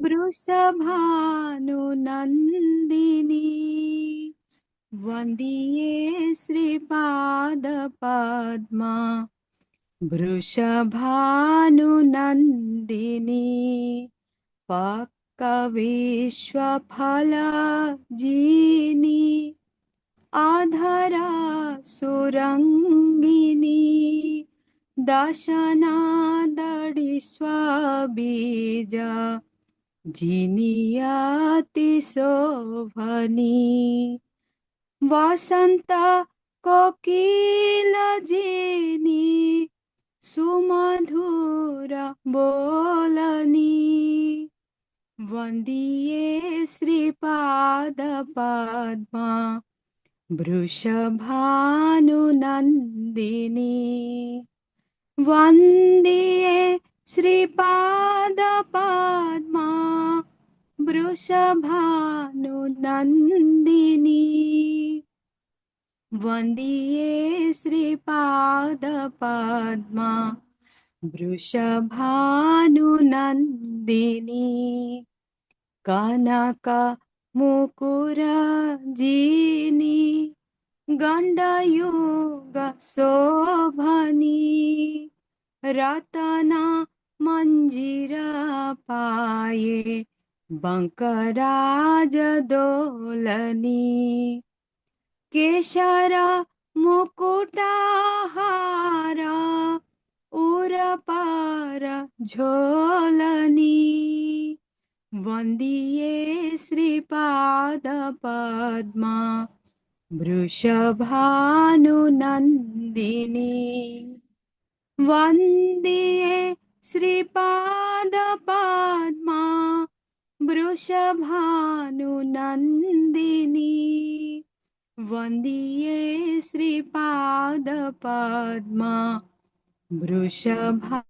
वृषभानुनन्दिनी वन्दिये श्रीपादपद्मा वृषभानुनन्दिनी पक्कविश्वफलजिनी आधरा सुरंगिनी दशनादडि स्वबीजा जिनियाति शोभनी वसंत कोकिलजिनी सुमधुर बोलनी वंदिये श्रीपादपद्मा वृषभानुनन्दिनी वंदिये श्रीपादपद्मा वृषभानुनन्दिनी वंदिये श्रीपादपद्मा वृषभानुनन्दिनी कनक मुकुरजिनी गण्डयुग शोभनी रतना मंजीर पाये बंकराज दोलनी केशर मुकुटाहार उरपार झोलनी वंदिये श्रीपादपद्मा वृषभानुनन्दिनी वंदिये श्रीपादपद्मा वृषभानुनन्दिनी वंदिये श्रीपादपद्मा वृषभानुनन्दिनी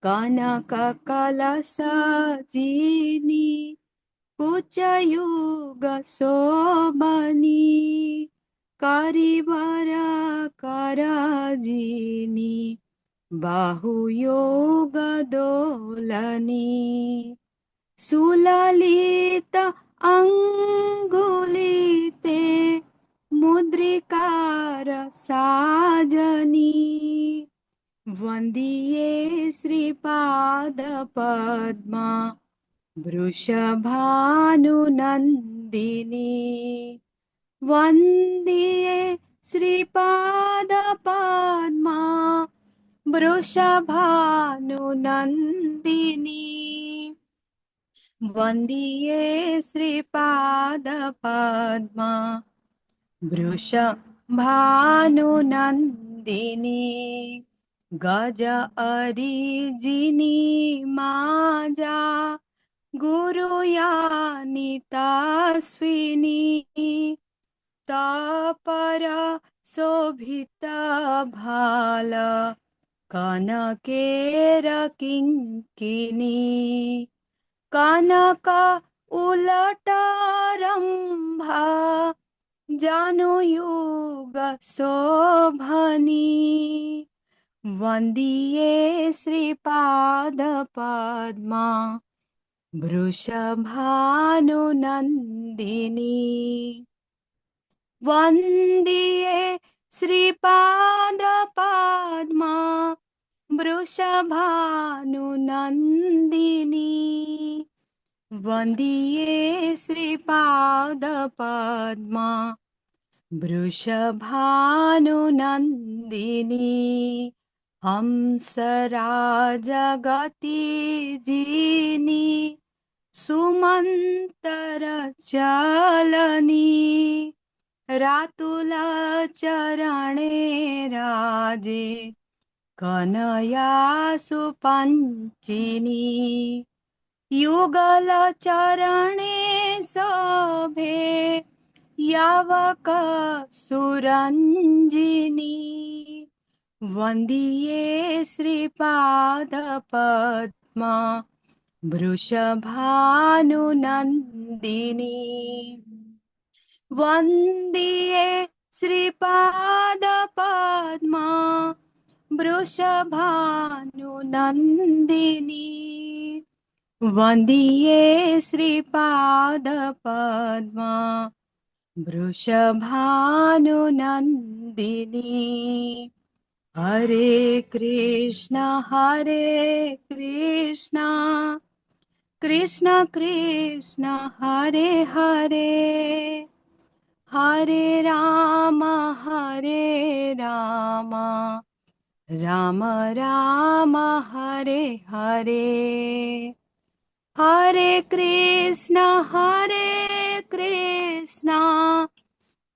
कनककलशजिनी कुचयुग शोभनी करिवर करजिनी बाहुयोग दोलनी सुललित अंगुलिते मुद्रिकार साजनी वंदिये श्रीपादपद्मा वृषभानुनन्दिनी वंदिये श्रीपादपद्मा वृषभानुनन्दिनी वंदिये श्रीपादपद्मा वृषभानुनन्दिनी गज अरिजिनी माजा गुरुयानितास्विनी तपर शोभित भाल कनकेर किंकिनी कनक उलटरंभा जानुयुग शोभनी वंदिये श्रीपादपद्मा वृषभानुनन्दिनी वंदिये श्रीपादपद्मा वृषभानुनन्दिनी वंदिये श्रीपादपद्मा वृषभानुनन्दिनी हंसराजगतिजिनी सुमंतर चलनी रातुल चरणे राजे कनया सुपंचिनी युगल चरणे शोभे यावक सुरंजिनी वंदिये श्रीपादपद्मा वृषभानुनन्दिनी वंदिये श्रीपादपद्मा वृषभानुनन्दिनी वन्दिये श्रीपादपद्मा वृषभानुनन्दिनी हरे कृष्ण कृष्ण कृष्ण हरे हरे हरे राम राम राम हरे हरे हरे कृष्ण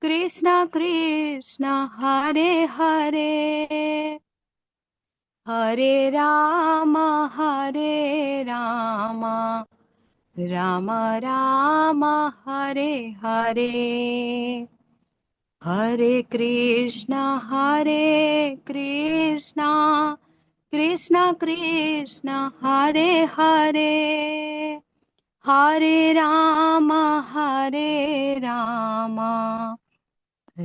कृष्ण कृष्ण हरे हरे हरे राम राम राम हरे हरे हरे कृष्ण कृष्ण कृष्ण हरे हरे हरे राम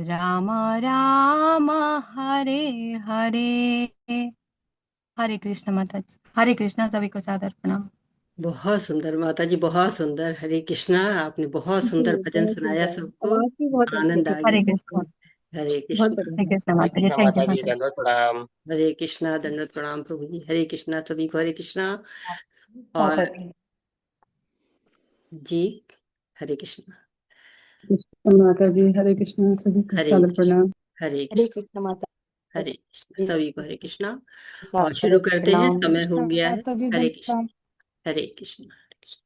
राम राम हरे हरे हरे कृष्ण माता जी। हरे कृष्णा, सभी को सादर प्रणाम। बहुत सुंदर माता जी, बहुत सुंदर। हरे कृष्णा, आपने बहुत जी, सुंदर भजन बहुत सुनाया, सुंदर। सबको आवाज भी बहुत अच्छी आनंद थी। आ हरे गया। कृष्ण। हरे बहुत कृष्णा। बढ़िया। हरे कृष्ण हरे माता जी, कृष्णा थैंक यू माता जी, माता जी। दंडवत प्रणाम। हरे कृष्णा, दंडवत प्रणाम प्रभु जी। हरे कृष्णा सभी को, हरे कृष्णा। माता और जी। जी, हरे कृष्णा। कृष्ण माता जी, हरे कृष्ण, सभी को हरे सादर प्रणाम। कृष्ण, हरे हरे कृष्ण, कृष्ण माता हरे कृष्ण, जी सभी को हरे कृष्णा। और शुरू सादर करते हैं, प्रणाम। समय हो गया है। माता जी हरे प्रणाम। कृष्ण, हरे कृष्ण, हरे कृष्ण।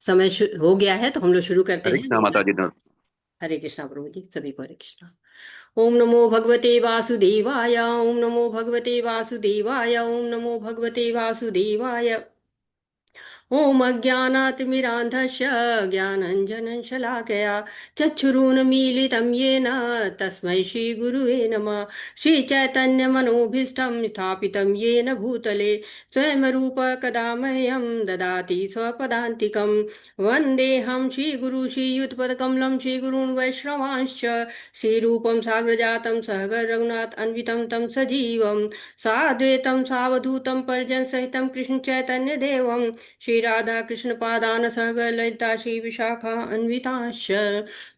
समय हो गया है, तो हम लोग शुरू करते हरे हैं। कृष्णा माता जी। हरे कृष्णा प्रभु जी, सभी को हरे कृष्णा। ओम नमो भगवते वासुदेवाय, ओम नमो भगवते वासुदेवाय, ओम नमो भगवते वासुदेवाय। ओम अज्ञानातिमिरान्धस्य ज्ञानञ्जनं शलाकया चक्षुरुन्मीलितं येन तस्मै श्रीगुरुवे नमः। श्रीचैतन्यमनोभीष्टं स्थापितं येन भूतले स्वयं रूप कदा मह्यं ददाति स्वपदान्तिकं। वन्देऽहं श्रीगुरु श्रीयुतपदकमलं श्रीगुरून् वैष्णवांश्च श्रीरूपं साग्रजातं सहगण रघुनाथ अन्वितं तं सजीवं साद्वैतं सावधूतं परिजनसहितं कृष्ण चैतन्य देवं श्री राधा कृष्ण पादान सर्व ललिता श्री विशाखा अन्विताश्च।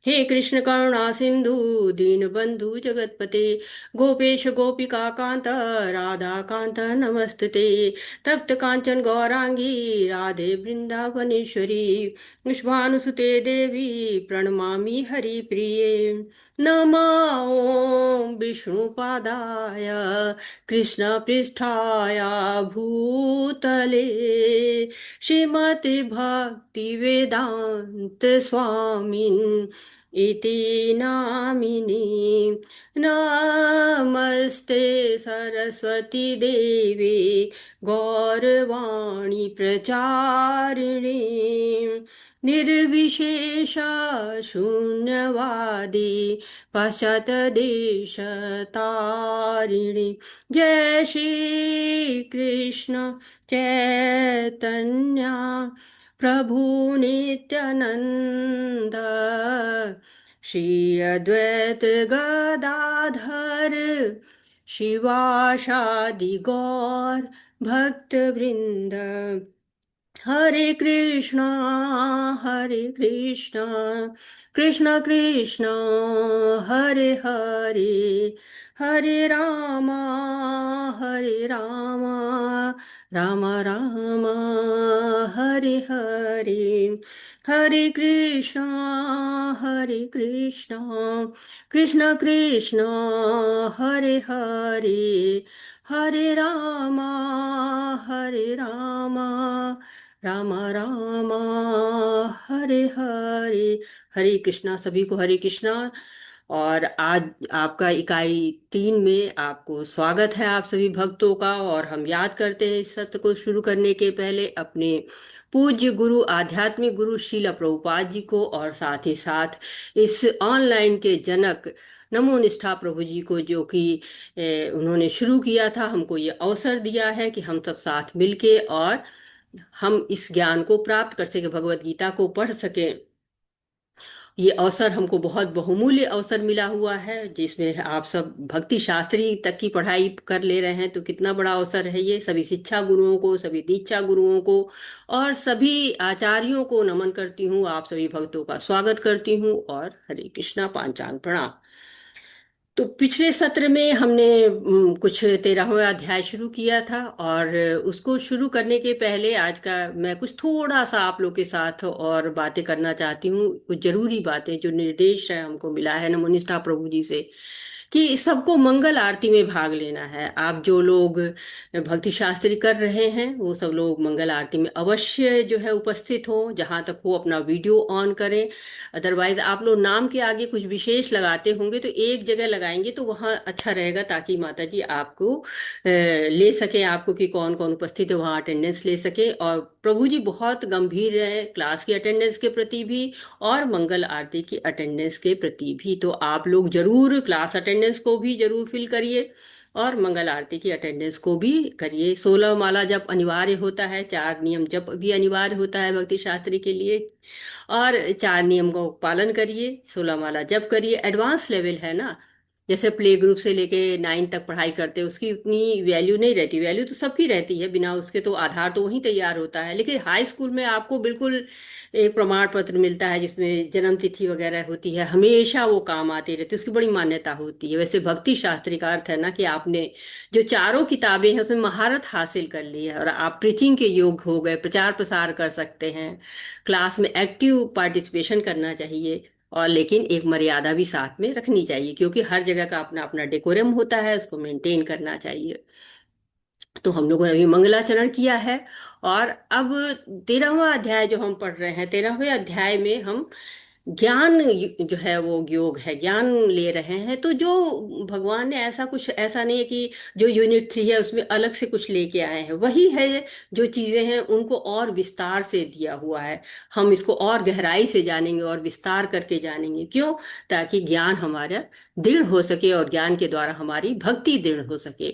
हे कृष्ण करुणा सिंधु दीनबंधु जगतपते गोपेश गोपिका कांत राधा कांत नमस्तुते। तप्त कांचन गौरांगी राधे वृंदावनेश्वरी विश्वानुसुते देवी प्रणमामि हरिप्रिये। नमः ॐ विष्णुपादाय कृष्णपृष्ठाय भूतले श्रीमति भक्ति वेदांत स्वामिन् इति नामिने। नमस्ते सरस्वती देवी गौरवाणी प्रचारिणे निर्विशेष शून्यवादी पाश्चात्यदेशतारिणे। जय श्री कृष्ण चैतन्य प्रभु नित्यानंद श्री अद्वैत गदाधर शिवासादि गौर भक्त वृंद। हरे कृष्णा कृष्ण कृष्ण हरे हरे हरे राम राम राम हरे हरे। हरे कृष्णा कृष्ण कृष्ण हरे हरे हरे राम राम राम हरे हरे। हरे कृष्णा सभी को, हरे कृष्णा। और आज आपका इकाई 3 में आपको स्वागत है, आप सभी भक्तों का। और हम याद करते हैं इस सत्र को शुरू करने के पहले अपने पूज्य गुरु आध्यात्मिक गुरु शीला प्रभुपाद जी को, और साथ ही साथ इस ऑनलाइन के जनक नमो निष्ठा प्रभु जी को, जो कि उन्होंने शुरू किया था, हमको ये अवसर दिया है कि हम सब साथ मिलके और हम इस ज्ञान को प्राप्त कर सके, भगवत गीता को पढ़ सकें। ये अवसर हमको बहुत बहुमूल्य अवसर मिला हुआ है, जिसमें आप सब भक्ति शास्त्री तक की पढ़ाई कर ले रहे हैं, तो कितना बड़ा अवसर है ये। सभी शिक्षा गुरुओं को, सभी दीक्षा गुरुओं को और सभी आचार्यों को नमन करती हूँ। आप सभी भक्तों का स्वागत करती हूँ और हरे कृष्णा, पांचान प्रणाम। तो पिछले सत्र में हमने कुछ 13वां अध्याय शुरू किया था, और उसको शुरू करने के पहले आज का मैं कुछ थोड़ा सा आप लोग के साथ और बातें करना चाहती हूँ। कुछ जरूरी बातें, जो निर्देश है हमको मिला है नमोनिष्ठा प्रभु जी से, कि सबको मंगल आरती में भाग लेना है। आप जो लोग भक्ति शास्त्री कर रहे हैं वो सब लोग मंगल आरती में अवश्य जो है उपस्थित हो, जहाँ तक हो अपना वीडियो ऑन करें। अदरवाइज आप लोग नाम के आगे कुछ विशेष लगाते होंगे तो एक जगह लगाएंगे तो वहाँ अच्छा रहेगा, ताकि माता जी आपको ले सके, आपको कि कौन कौन उपस्थित है वहाँ अटेंडेंस ले सके। और प्रभु जी बहुत गंभीर है क्लास की अटेंडेंस के प्रति भी और मंगल आरती की अटेंडेंस के प्रति भी। तो आप लोग जरूर क्लास अटेंडेंस को भी जरूर फिल करिए और मंगल आरती की अटेंडेंस को भी करिए। 16 माला जप अनिवार्य होता है, 4 नियम जप भी अनिवार्य होता है भक्ति शास्त्री के लिए, और 4 नियम का पालन करिए। 16 माला जप करिए। एडवांस लेवल है ना, जैसे प्ले ग्रुप से लेके 9 तक पढ़ाई करते हैं उसकी उतनी वैल्यू नहीं रहती। वैल्यू तो सबकी रहती है, बिना उसके तो आधार तो वहीं तैयार होता है। लेकिन हाई स्कूल में आपको बिल्कुल एक प्रमाण पत्र मिलता है जिसमें जन्म तिथि वगैरह होती है, हमेशा वो काम आती रहती है, उसकी बड़ी मान्यता होती है। वैसे भक्ति शास्त्री का अर्थ है ना कि आपने जो चारों किताबें हैं उसमें महारत हासिल कर ली है और आप प्रीचिंग के योग्य हो गए, प्रचार प्रसार कर सकते हैं। क्लास में एक्टिव पार्टिसिपेशन करना चाहिए, और लेकिन एक मर्यादा भी साथ में रखनी चाहिए, क्योंकि हर जगह का अपना अपना डेकोरम होता है, उसको मेंटेन करना चाहिए। तो हम लोगों ने अभी मंगलाचरण किया है, और अब 13वां अध्याय जो हम पढ़ रहे हैं, 13वें अध्याय में हम ज्ञान जो है वो योग है, ज्ञान ले रहे हैं। तो जो भगवान ने ऐसा कुछ, ऐसा नहीं है कि जो यूनिट 3 है उसमें अलग से कुछ लेके आए हैं, वही है। जो चीजें हैं उनको और विस्तार से दिया हुआ है, हम इसको और गहराई से जानेंगे और विस्तार करके जानेंगे। क्यों? ताकि ज्ञान हमारा दृढ़ हो सके और ज्ञान के द्वारा हमारी भक्ति दृढ़ हो सके।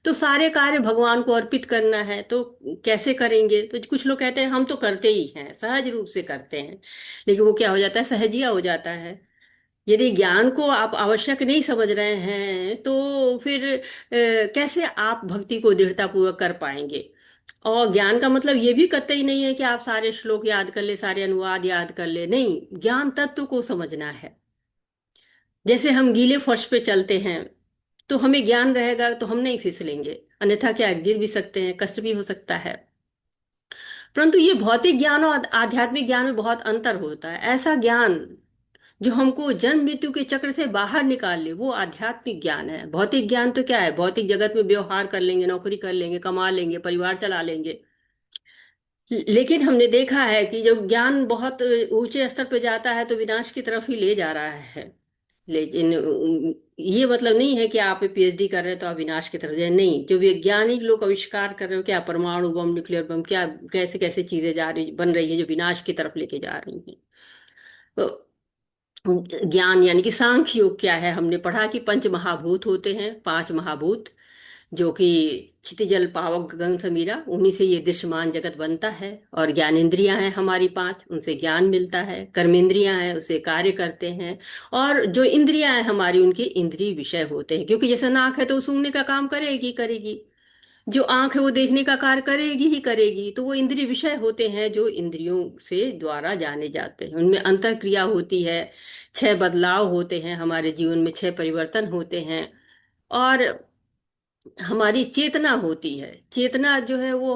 तो सारे कार्य भगवान को अर्पित करना है, तो कैसे करेंगे? तो कुछ लोग कहते हैं हम तो करते ही हैं, सहज रूप से करते हैं, लेकिन वो क्या हो जाता है, सहजिया हो जाता है। यदि ज्ञान को आप आवश्यक नहीं समझ रहे हैं तो फिर कैसे आप भक्ति को दृढ़ता पूर्वक कर पाएंगे? और ज्ञान का मतलब ये भी कतई नहीं है कि आप सारे श्लोक याद कर ले, सारे अनुवाद याद कर ले, नहीं। ज्ञान तत्व को समझना है। जैसे हम गीले फर्श पे चलते हैं तो हमें ज्ञान रहेगा तो हम नहीं फिसलेंगे, अन्यथा क्या, गिर भी सकते हैं, कष्ट भी हो सकता है। परंतु ये भौतिक ज्ञान और आध्यात्मिक ज्ञान में बहुत अंतर होता है। ऐसा ज्ञान जो हमको जन्म मृत्यु के चक्र से बाहर निकाल ले, वो आध्यात्मिक ज्ञान है। भौतिक ज्ञान तो क्या है, भौतिक जगत में व्यवहार कर लेंगे, नौकरी कर लेंगे, कमा लेंगे, परिवार चला लेंगे। लेकिन हमने देखा है कि जब ज्ञान बहुत ऊंचे स्तर पर जाता है तो विनाश की तरफ ही ले जा रहा है। लेकिन ये मतलब नहीं है कि आप पीएचडी कर रहे हैं तो आप विनाश की तरफ जाए, नहीं। जो वैज्ञानिक लोग आविष्कार कर रहे हो, क्या परमाणु बम, न्यूक्लियर बम, क्या कैसे कैसे चीजें जा रही बन रही है जो विनाश की तरफ लेके जा रही हैं। तो ज्ञान यानी कि सांख्य योग क्या है, हमने पढ़ा कि पंच महाभूत होते हैं, 5 महाभूत, जो कि क्षितिजल पावक गगन समीरा, उन्हीं से ये दृश्यमान जगत बनता है। और ज्ञानेंद्रियां हैं हमारी 5, उनसे ज्ञान मिलता है। कर्मेंद्रियां हैं, उसे कार्य करते हैं। और जो इंद्रियां हैं हमारी, उनके इंद्रिय विषय होते हैं, क्योंकि जैसे नाक है तो वो सूंघने का काम करेगी करेगी, जो आंख है वो देखने का कार्य करेगी ही करेगी। तो वो इंद्रिय विषय होते हैं जो इंद्रियों से द्वारा जाने जाते हैं, उनमें अंतर क्रिया होती है। 6 बदलाव होते हैं हमारे जीवन में, 6 परिवर्तन होते हैं। और हमारी चेतना होती है। चेतना जो है वो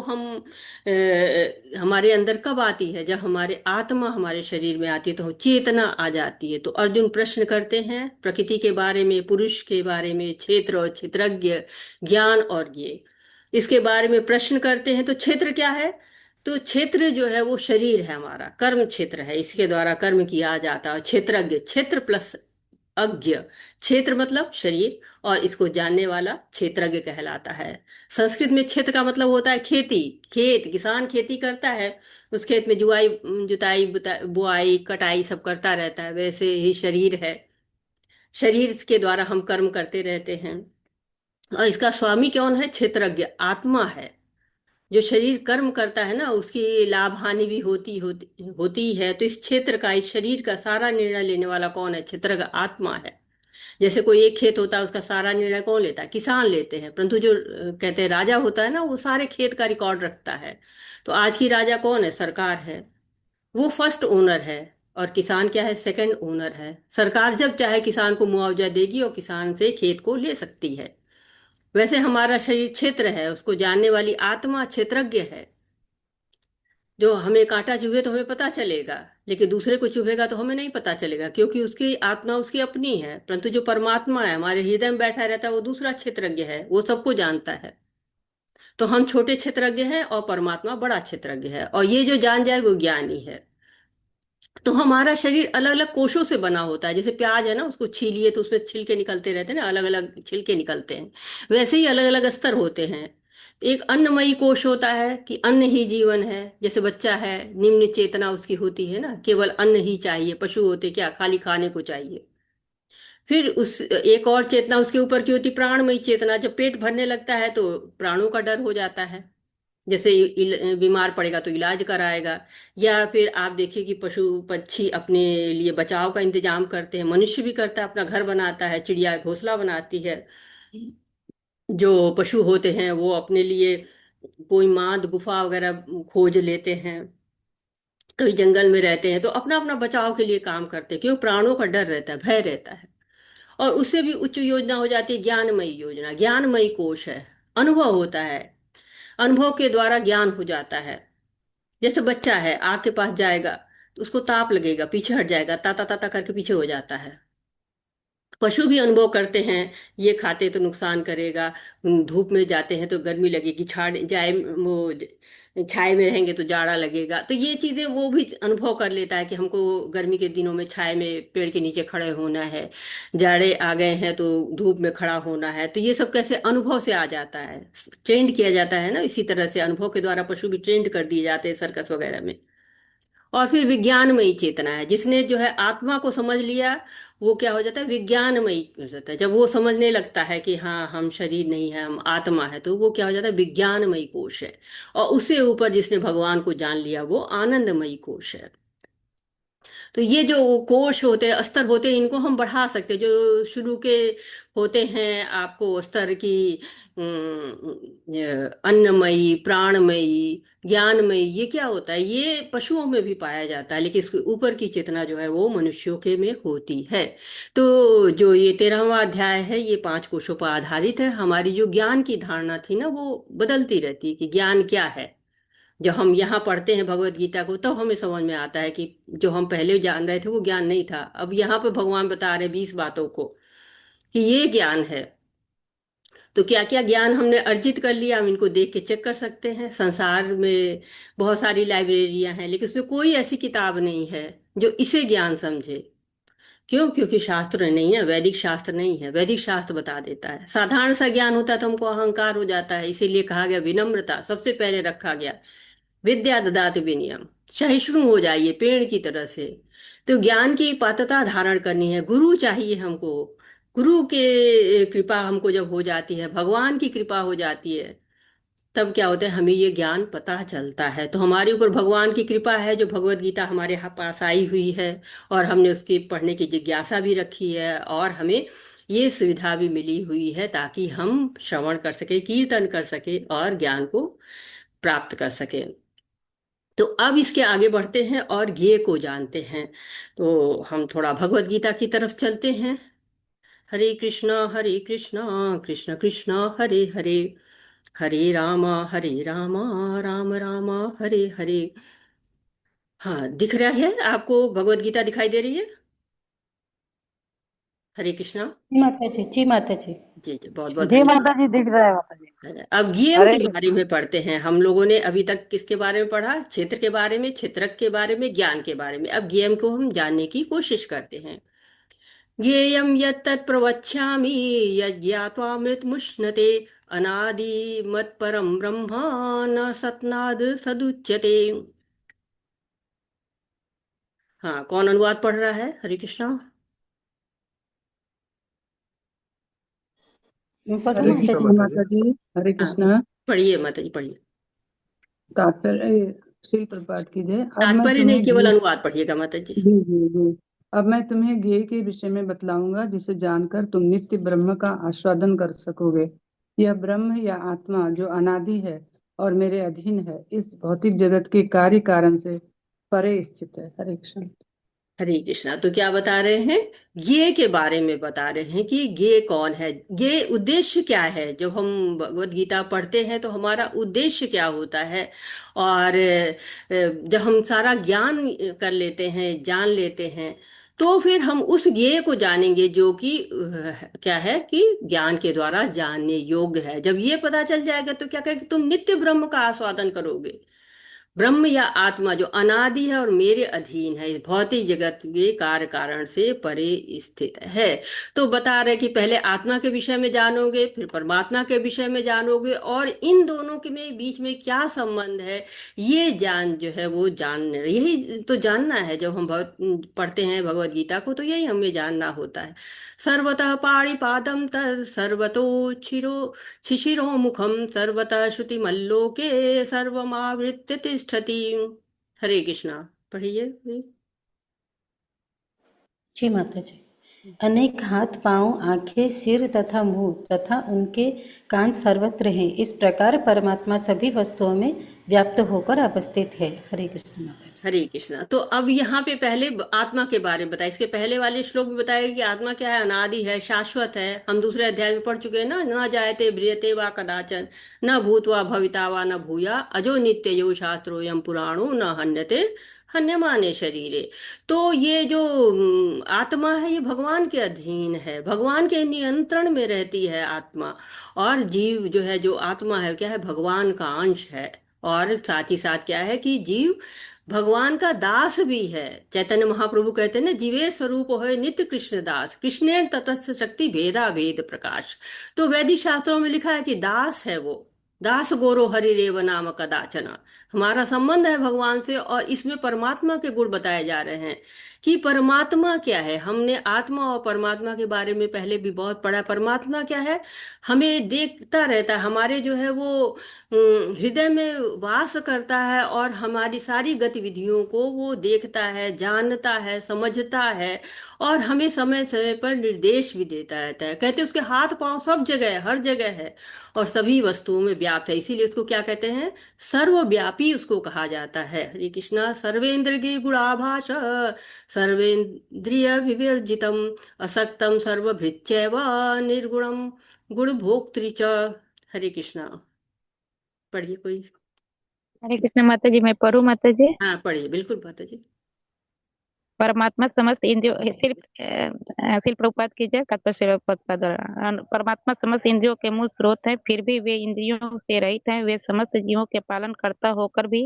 हमारे अंदर कब आती है, जब हमारे आत्मा हमारे शरीर में आती है तो चेतना आ जाती है। तो अर्जुन प्रश्न करते हैं प्रकृति के बारे में, पुरुष के बारे में, क्षेत्र और क्षेत्रज्ञ, ज्ञान और ज्ञेय, इसके बारे में प्रश्न करते हैं। तो क्षेत्र क्या है? तो क्षेत्र जो है वो शरीर है, हमारा कर्म क्षेत्र है, इसके द्वारा कर्म किया जाता है। क्षेत्रज्ञ, क्षेत्र प्लस अज्ञ, क्षेत्र मतलब शरीर, और इसको जानने वाला क्षेत्रज्ञ कहलाता है। संस्कृत में क्षेत्र का मतलब होता है खेती। खेत, किसान खेती करता है, उस खेत में जुआई, जुताई, बुआई, कटाई सब करता रहता है। वैसे ही शरीर है, शरीर के द्वारा हम कर्म करते रहते हैं। और इसका स्वामी कौन है? क्षेत्रज्ञ, आत्मा है। जो शरीर कर्म करता है ना, उसकी लाभ हानि भी होती है। तो इस क्षेत्र का, इस शरीर का सारा निर्णय लेने वाला कौन है? क्षेत्र का आत्मा है। जैसे कोई एक खेत होता है, उसका सारा निर्णय कौन लेता है? किसान लेते हैं। परंतु जो कहते हैं राजा होता है ना, वो सारे खेत का रिकॉर्ड रखता है। तो आज की राजा कौन है? सरकार है। वो फर्स्ट ओनर है। और किसान क्या है? सेकंड ओनर है। सरकार जब चाहे किसान को मुआवजा देगी और किसान से खेत को ले सकती है। वैसे हमारा शरीर क्षेत्र है, उसको जानने वाली आत्मा क्षेत्रज्ञ है। जो हमें कांटा चुभे तो हमें पता चलेगा, लेकिन दूसरे को चुभेगा तो हमें नहीं पता चलेगा, क्योंकि उसकी आत्मा उसकी अपनी है। परंतु जो परमात्मा है, हमारे हृदय में बैठा रहता है, वो दूसरा क्षेत्रज्ञ है, वो सबको जानता है। तो हम छोटे क्षेत्रज्ञ हैं और परमात्मा बड़ा क्षेत्रज्ञ है, और ये जो जान जाए वो ज्ञानी है। तो हमारा शरीर अलग अलग कोषों से बना होता है। जैसे प्याज है ना, उसको छीलिए तो उसमें छिलके निकलते रहते हैं ना, अलग अलग छिलके निकलते हैं। वैसे ही अलग अलग स्तर होते हैं। एक अन्नमयी कोश होता है कि अन्न ही जीवन है। जैसे बच्चा है, निम्न चेतना उसकी होती है ना, केवल अन्न ही चाहिए। पशु होते क्या, खाली खाने को चाहिए। फिर उस एक और चेतना उसके ऊपर की होती, प्राणमयी चेतना। जब पेट भरने लगता है तो प्राणों का डर हो जाता है। जैसे बीमार पड़ेगा तो इलाज कराएगा। या फिर आप देखिए कि पशु पक्षी अपने लिए बचाव का इंतजाम करते हैं। मनुष्य भी करता है, अपना घर बनाता है, चिड़िया घोंसला बनाती है। जो पशु होते हैं वो अपने लिए कोई माद गुफा वगैरह खोज लेते हैं। कभी जंगल में रहते हैं तो अपना अपना बचाव के लिए काम करते हैं, क्यों? प्राणों का डर रहता है, भय रहता है। और उससे भी उच्च योजना हो जाती है ज्ञानमयी योजना। ज्ञानमयी कोश है। अनुभव होता है। अनुभव के द्वारा ज्ञान हो जाता है। जैसे बच्चा है, आग के पास जाएगा तो उसको ताप लगेगा, पीछे हट जाएगा, ताता ताता करके पीछे हो जाता है। पशु भी अनुभव करते हैं, ये खाते तो नुकसान करेगा, धूप में जाते हैं तो गर्मी लगेगी, छाड़ जाए वो छाए में रहेंगे तो जाड़ा लगेगा। तो ये चीजें वो भी अनुभव कर लेता है कि हमको गर्मी के दिनों में छाए में पेड़ के नीचे खड़े होना है, जाड़े आ गए हैं तो धूप में खड़ा होना है। तो ये सब कैसे अनुभव से आ जाता है, ट्रेंड किया जाता है ना। इसी तरह से अनुभव के द्वारा पशु भी ट्रेंड कर दिए जाते हैं सर्कस वगैरह में। और फिर विज्ञानमयी चेतना है, जिसने जो है आत्मा को समझ लिया, वो क्या हो जाता है? विज्ञानमयी हो जाता है। जब वो समझने लगता है कि हाँ, हम शरीर नहीं है, हम आत्मा है, तो वो क्या हो जाता है? विज्ञानमयी कोश है। और उससे ऊपर जिसने भगवान को जान लिया, वो आनंदमयी कोश है। तो ये जो कोश होते हैं, स्तर होते हैं, इनको हम बढ़ा सकते हैं। जो शुरू के होते हैं आपको स्तर की, अन्नमयी, प्राणमयी, ज्ञानमयी, ये क्या होता है? ये पशुओं में भी पाया जाता है, लेकिन इसके ऊपर की चेतना जो है वो मनुष्यों के में होती है। तो जो ये 13वां अध्याय है, ये 5 कोशों पर आधारित है। हमारी जो ज्ञान की धारणा थी ना, वो बदलती रहती है कि ज्ञान क्या है। जब हम यहाँ पढ़ते हैं भगवत गीता को, तब हमें समझ में आता है कि जो हम पहले जान रहे थे वो ज्ञान नहीं था। अब यहाँ पे भगवान बता रहे हैं 20 बातों को कि ये ज्ञान है। तो क्या क्या ज्ञान हमने अर्जित कर लिया, हम इनको देख के चेक कर सकते हैं। संसार में बहुत सारी लाइब्रेरियां हैं, लेकिन उसमें कोई ऐसी किताब नहीं है जो इसे ज्ञान समझे। क्यों? क्योंकि शास्त्र नहीं है, वैदिक शास्त्र नहीं है। वैदिक शास्त्र बता देता है। साधारण सा ज्ञान होता है तो हमको अहंकार हो जाता है। इसीलिए कहा गया विनम्रता सबसे पहले रखा गया। विद्या ददाति विनयम, सहिष्णु हो जाइए पेड़ की तरह से। तो ज्ञान की पात्रता धारण करनी है, गुरु चाहिए हमको। गुरु के कृपा हमको जब हो जाती है, भगवान की कृपा हो जाती है, तब क्या होता है? हमें ये ज्ञान पता चलता है। तो हमारे ऊपर भगवान की कृपा है, जो भगवत गीता हमारे पास आई हुई है, और हमने उसकी पढ़ने की जिज्ञासा भी रखी है, और हमें ये सुविधा भी मिली हुई है ताकि हम श्रवण कर सके, कीर्तन कर सके और ज्ञान को प्राप्त कर सके। तो अब इसके आगे बढ़ते हैं और ज्ञेय को जानते हैं। तो हम थोड़ा भगवत गीता की तरफ चलते हैं। हरे कृष्णा कृष्ण कृष्ण हरे हरे, हरे रामा राम राम हरे हरे। हाँ, दिख रहा है आपको? भगवत गीता दिखाई दे रही है? हरे कृष्णा। जी माता जी। जी जी, बहुत बहुत जी धन्यवाद। माता जी, दिख रहा है माता जी। अब गेम हरे के बारे कृष्ण। में पढ़ते हैं। हम लोगों ने अभी तक किसके बारे में पढ़ा? क्षेत्र के बारे में, क्षेत्रज्ञ के बारे में, ज्ञान के बारे में। अब गेम को हम जानने की कोशिश करते हैं। ज्ञेयं यत्तत् प्रवक्ष्यामि यज्ञात्वामृतमुष्णते अनादिमत्परं ब्रह्म न सत्नाद सदुच्यते। हाँ, कौन अनुवाद पढ़ रहा है? हरे कृष्णा। मैं पढ़ूँ हरे माता कृष्णा जी? माता जी। माता जी, हरे हाँ, कृष्ण। पढ़िए माता जी, पढ़िए। तात्पर्य श्री प्रभुपाद की जय। अब मैं तात्पर्य नहीं, तुम्हें केवल ज्ञेय, अनुवाद पढ़िएगा माता जी। जी जी जी, अब मैं तुम्हें ज्ञेय के विषय में बतलाऊंगा, जिसे जानकर तुम नित्य ब्रह्म का आस्वादन कर सकोगे। यह ब्रह्म या आत्मा जो अनादि है और मेरे अधीन है, इस भौतिक जगत के कार्य कारण से परे स्थित है। हरे कृष्ण। हरे कृष्णा। तो क्या बता रहे हैं? ज्ञेय के बारे में बता रहे हैं कि ज्ञेय कौन है, ज्ञेय उद्देश्य क्या है। जब हम भगवत गीता पढ़ते हैं तो हमारा उद्देश्य क्या होता है। और जब हम सारा ज्ञान कर लेते हैं, जान लेते हैं, तो फिर हम उस ज्ञेय को जानेंगे जो कि क्या है कि ज्ञान के द्वारा जानने योग्य है। जब ये पता चल जाएगा तो क्या कहेगा, तुम नित्य ब्रह्म का आस्वादन करोगे। ब्रह्म या आत्मा जो अनादि है और मेरे अधीन है, इस भौतिक जगत के कार्य कारण से परे स्थित है। तो बता रहे कि पहले आत्मा के विषय में जानोगे, फिर परमात्मा के विषय में जानोगे, और इन दोनों के में बीच में क्या संबंध है, ये जान जो है वो जान, यही तो जानना है। जब हम पढ़ते हैं भगवत गीता को तो यही हमें जानना होता है। सर्वतः पाणिपादं तत् सर्वतोच्छिरो शिशिरो मुखम सर्वतः श्रुतिमल्लोके सर्वमावृत्य तिष्ठति। हरे कृष्णा। पढ़िए please। जी माता जी। अनेक हाथ पांव आंखें सिर तथा मुंह तथा उनके कान सर्वत्र हैं, इस प्रकार परमात्मा सभी वस्तुओं में व्याप्त होकर अवस्थित है। हरे कृष्ण माता जी। हरे कृष्णा। तो अब यहाँ पे पहले आत्मा के बारे में बताया, इसके पहले वाले श्लोक में बताया कि आत्मा क्या है, अनादि है, शाश्वत है। हम दूसरे अध्याय में पढ़ चुके हैं ना, न जायते म्रियते वा कदाचन, न भूत्वा भविता वा न भूया, अजो नित्य यो शास्त्रोयम पुराणो न हन्यते हन्यमाने शरीरे। तो ये जो आत्मा है, ये भगवान के अधीन है, भगवान के नियंत्रण में रहती है आत्मा। और जीव जो है, जो आत्मा है, क्या है, भगवान का अंश है। और साथ ही साथ क्या है कि जीव भगवान का दास भी है। चैतन्य महाप्रभु कहते हैं ना, जीवे स्वरूप है नित्य कृष्ण दास, कृष्णेन ततस्थ शक्ति भेदा भेद प्रकाश। तो वैदिक शास्त्रों में लिखा है कि दास है वो, दास गोरो हरि रेव नाम कदाचना। हमारा संबंध है भगवान से, और इसमें परमात्मा के गुण बताए जा रहे हैं कि परमात्मा क्या है। हमने आत्मा और परमात्मा के बारे में पहले भी बहुत पढ़ा। परमात्मा क्या है, हमें देखता रहता है, हमारे जो है वो हृदय में वास करता है, और हमारी सारी गतिविधियों को वो देखता है, जानता है, समझता है, और हमें समय समय पर निर्देश भी देता रहता है। कहते हैं उसके हाथ पांव सब जगह है, हर जगह है, और सभी वस्तुओं में व्याप्त है। इसीलिए उसको क्या कहते हैं, सर्वव्यापी उसको कहा जाता है। हरे कृष्णा। सर्वेंद्रिय गुणाभास सर्वेंद्रिय विवर्जितम असक्तम सर्वभृत्यैव निर्गुणम गुण भोक्तृ च। हरे कृष्णा। पढ़िए कोई। हरे कृष्ण माता जी। मैं पढ़ूं माता जी? हाँ पढ़िए, बिल्कुल माता जी। परमात्मा समस्त इंद्रियों सिर्फ शिल प्रभुपाद की जय। कत्व शिल प्रभुपाद द्वारा परमात्मा समस्त इंद्रियों के मूल स्रोत है, फिर भी वे इंद्रियों से रहित हैं। वे समस्त जीवों के पालन करता होकर भी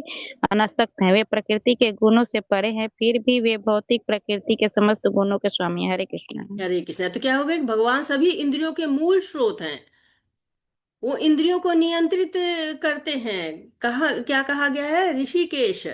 अनासक्त हैं। वे प्रकृति के गुणों से परे हैं, फिर भी वे भौतिक प्रकृति के समस्त गुणों के स्वामी हैं। हरे कृष्ण। हरे कृष्णा। तो क्या हो गया कि भगवान सभी इंद्रियों के मूल स्रोत हैं, वो इंद्रियों को नियंत्रित करते हैं। कहा, क्या कहा गया है, ऋषिकेश,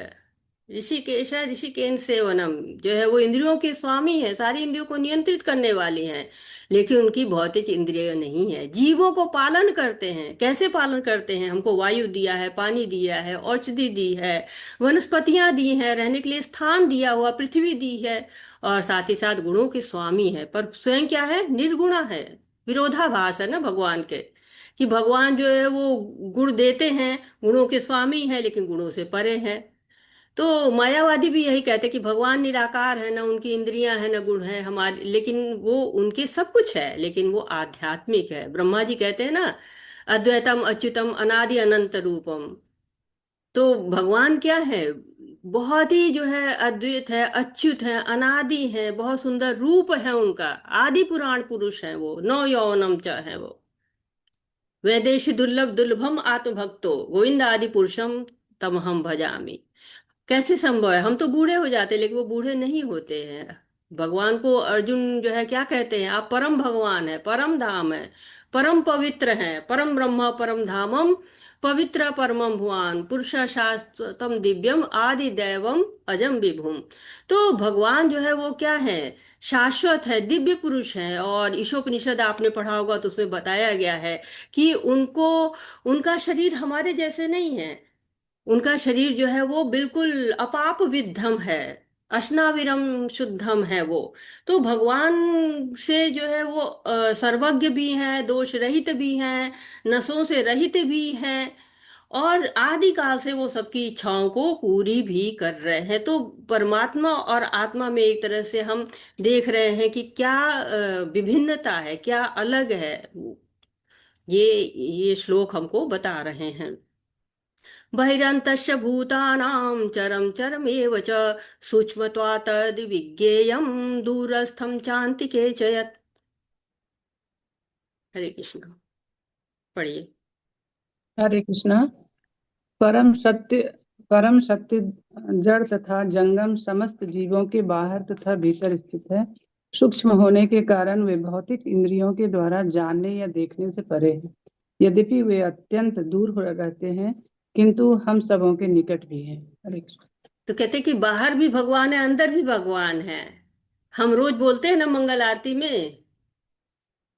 ऋषिकेश है, ऋषिकेन सेवनम, जो है वो इंद्रियों के स्वामी है, सारी इंद्रियों को नियंत्रित करने वाली हैं। लेकिन उनकी भौतिक इंद्रिय नहीं है। जीवों को पालन करते हैं। कैसे पालन करते हैं, हमको वायु दिया है, पानी दिया है, औषधि दी है, वनस्पतियां दी हैं, रहने के लिए स्थान दिया हुआ, पृथ्वी दी है, और साथ ही साथ गुणों के स्वामी है, पर स्वयं क्या है, निर्गुणा है। विरोधाभास है ना भगवान के, कि भगवान जो है वो गुण देते हैं, गुणों के स्वामी हैं, लेकिन गुणों से परे हैं। तो मायावादी भी यही कहते हैं कि भगवान निराकार है, ना उनकी इंद्रियां हैं, ना गुण है हमारे, लेकिन वो उनके सब कुछ है, लेकिन वो आध्यात्मिक है। ब्रह्मा जी कहते हैं ना, अद्वैतम अच्युतम अनादि अनंत रूपम। तो भगवान क्या है, बहुत ही जो है अद्वैत है, अच्युत है, अनादि है, बहुत सुंदर रूप है उनका, आदि पुराण पुरुष है वो, नौ यौवनम च है वो, वैदेशी दुर्लभ दुर्लभम आत्मभक्तो गोविंद आदि पुरुषम तमहम भजामि। कैसे संभव है, हम तो बूढ़े हो जाते लेकिन वो बूढ़े नहीं होते हैं। भगवान को अर्जुन जो है क्या कहते हैं, आप परम भगवान है, परम धाम है, परम पवित्र है, परम ब्रह्म परम धामम पवित्र परमम भुवन पुरुष शाश्वतम दिव्यम आदि दैवम अजम विभुम। तो भगवान जो है वो क्या है, शाश्वत है, दिव्य पुरुष है। और ईशोपनिषद आपने पढ़ा होगा तो उसमें बताया गया है कि उनको, उनका शरीर हमारे जैसे नहीं है। उनका शरीर जो है वो बिल्कुल अपाप विद्धम है, अश्नाविरम शुद्धम है वो। तो भगवान से जो है वो सर्वज्ञ भी हैं, दोष रहित भी हैं, नसों से रहित भी हैं, और आदिकाल से वो सबकी इच्छाओं को पूरी भी कर रहे हैं। तो परमात्मा और आत्मा में एक तरह से हम देख रहे हैं कि क्या विभिन्नता है, क्या अलग है। ये श्लोक हमको बता रहे हैं। बहिरन्तश्च भूतानां चरं चरमेव च सूक्ष्मत्वात् तद्विज्ञेयं दूरस्थं चान्तिके च यत्। हरे कृष्ण। पढ़िए। हरे कृष्णा। परम सत्य परम सत्य जड़ तथा जंगम समस्त जीवों के बाहर तथा भीतर स्थित है। सूक्ष्म होने के कारण वे भौतिक इंद्रियों के द्वारा जानने या देखने से परे हैं। यद्यपि वे अत्यंत दूर रहते हैं, किंतु हम सबों के निकट भी हैं। हरे कृष्ण। तो कहते कि बाहर भी भगवान है, अंदर भी भगवान है। हम रोज बोलते हैं ना मंगल आरती में,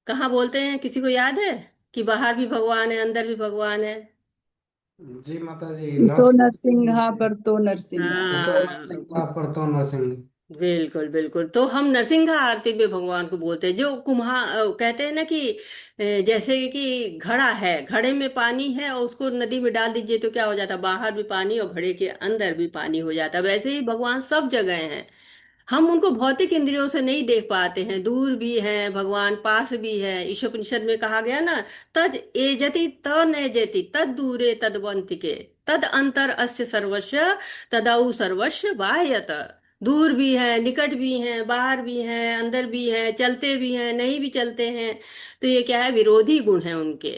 कहाँ बोलते हैं, किसी को याद है? कि बाहर भी भगवान है, अंदर भी भगवान है। जी माता जी, तो नरसिंह नरसिंहा बोलते हैं। पर तो नरसिंहा। तो हाँ, नरसिंह पर तो नरसिंह। बिल्कुल बिल्कुल। तो हम नरसिंह आरती में भगवान को बोलते हैं। जो कहते हैं ना कि जैसे कि घड़ा है, घड़े में पानी है और उसको नदी में डाल दीजिए तो क्या हो जाता है, बाहर भी पानी और घड़े के अंदर भी पानी हो जाता है। वैसे ही भगवान सब जगह हैं। हम उनको भौतिक इंद्रियों से नहीं देख पाते हैं, दूर भी हैं भगवान, पास भी है। ईशोपनिषद में कहा गया ना, तद एजति त नजति तद दूरे तदवंतिके तद अंतर अस्य सर्वस्व तदौ सर्वस्व बाह्यत। दूर भी है, निकट भी हैं, बाहर भी हैं, अंदर भी हैं, चलते भी हैं, नहीं भी चलते हैं। तो ये क्या है, विरोधी गुण है उनके।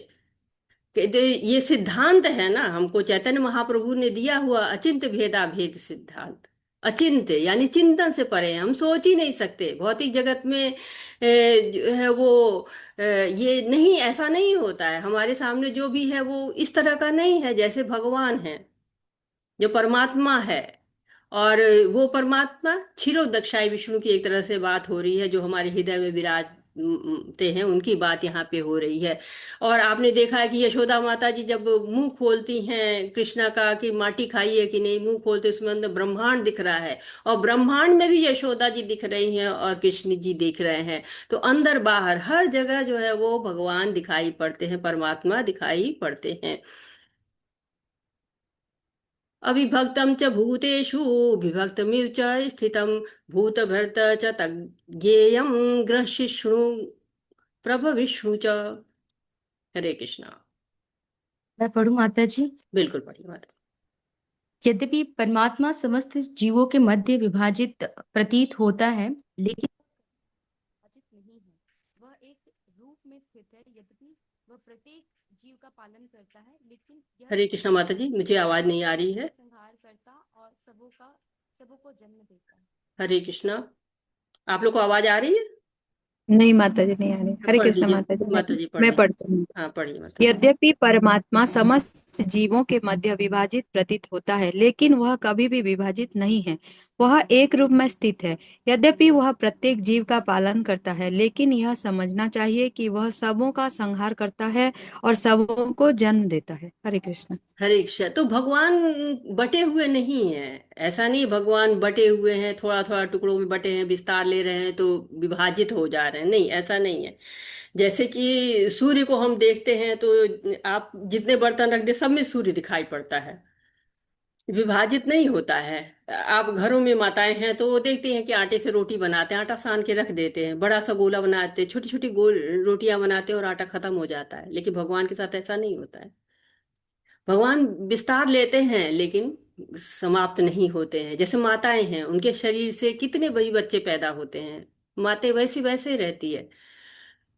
ये सिद्धांत है ना, हमको चैतन्य महाप्रभु ने दिया हुआ अचिंत भेदा भेद सिद्धांत। अचिंत्य यानी चिंतन से परे हैं, हम सोच ही नहीं सकते भौतिक जगत में। जो है वो ये नहीं, ऐसा नहीं होता है। हमारे सामने जो भी है वो इस तरह का नहीं है जैसे भगवान है, जो परमात्मा है। और वो परमात्मा क्षीरोदक्षाई विष्णु की एक तरह से बात हो रही है, जो हमारे हृदय में विराजते हैं, उनकी बात यहाँ पे हो रही है। और आपने देखा है कि यशोदा माता जी जब मुंह खोलती हैं कृष्णा का कि माटी खाई है कि नहीं, मुंह खोलते उसमें अंदर ब्रह्मांड दिख रहा है, और ब्रह्मांड में भी यशोदा जी दिख रही हैं और कृष्ण जी दिख रहे हैं। तो अंदर बाहर हर जगह जो है वो भगवान दिखाई पड़ते हैं, परमात्मा दिखाई पड़ते हैं। अविभक्तं च भूतेषु विभक्तमिव च स्थितं भूतभर्त च तज्ज्ञेयं ग्रहिष्णु प्रभविष्णु च। हरे कृष्णा। मैं पढ़ूं माता जी। बिल्कुल पढ़िए माता। यद्यपि परमात्मा समस्त जीवों के मध्य विभाजित प्रतीत होता है, लेकिन विभाजित नहीं है। वह एक रूप में स्थित है। यद्यपि वह प्रत्येक जीव का पालन करता है, लेकिन यह हरे कृष्णा माता जी, मुझे आवाज नहीं आ रही है। संहार करता और सबों को जन्म देता है। हरे कृष्णा। आप लोग को आवाज आ रही है? नहीं माता जी, नहीं आ रही। हरे पढ़ कृष्ण दीजिए माता जी। माता जी, पढ़ मैं दीजिए। पढ़ती हूँ। हाँ पढ़िए माता जी। यद्यपि परमात्मा समस्त जीवों के मध्य विभाजित प्रतीत होता है, लेकिन वह कभी भी विभाजित नहीं है। वह एक रूप में स्थित है। यद्यपि वह प्रत्येक जीव का पालन करता है, लेकिन यह समझना चाहिए कि वह सबों का संहार करता है और सबों को जन्म देता है। हरे कृष्ण। हरे कृष्ण। तो भगवान बटे हुए नहीं है, ऐसा नहीं भगवान बटे हुए हैं, थोड़ा थोड़ा टुकड़ों में बटे हैं, विस्तार ले रहे हैं तो विभाजित हो जा रहे हैं, नहीं ऐसा नहीं है। जैसे कि सूर्य को हम देखते हैं तो आप जितने बर्तन रख दे सब में सूर्य दिखाई पड़ता है, विभाजित नहीं होता है। आप घरों में माताएं हैं तो वो देखती हैं कि आटे से रोटी बनाते हैं, आटा सान के रख देते हैं, बड़ा सा गोला बनाते हैं, छोटी छोटी गोल रोटियां बनाते हैं और आटा खत्म हो जाता है। लेकिन भगवान के साथ ऐसा नहीं होता है। भगवान विस्तार लेते हैं लेकिन समाप्त नहीं होते हैं। जैसे माताएं हैं, उनके शरीर से कितने बड़ी बच्चे पैदा होते हैं, माते वैसी वैसे ही रहती है।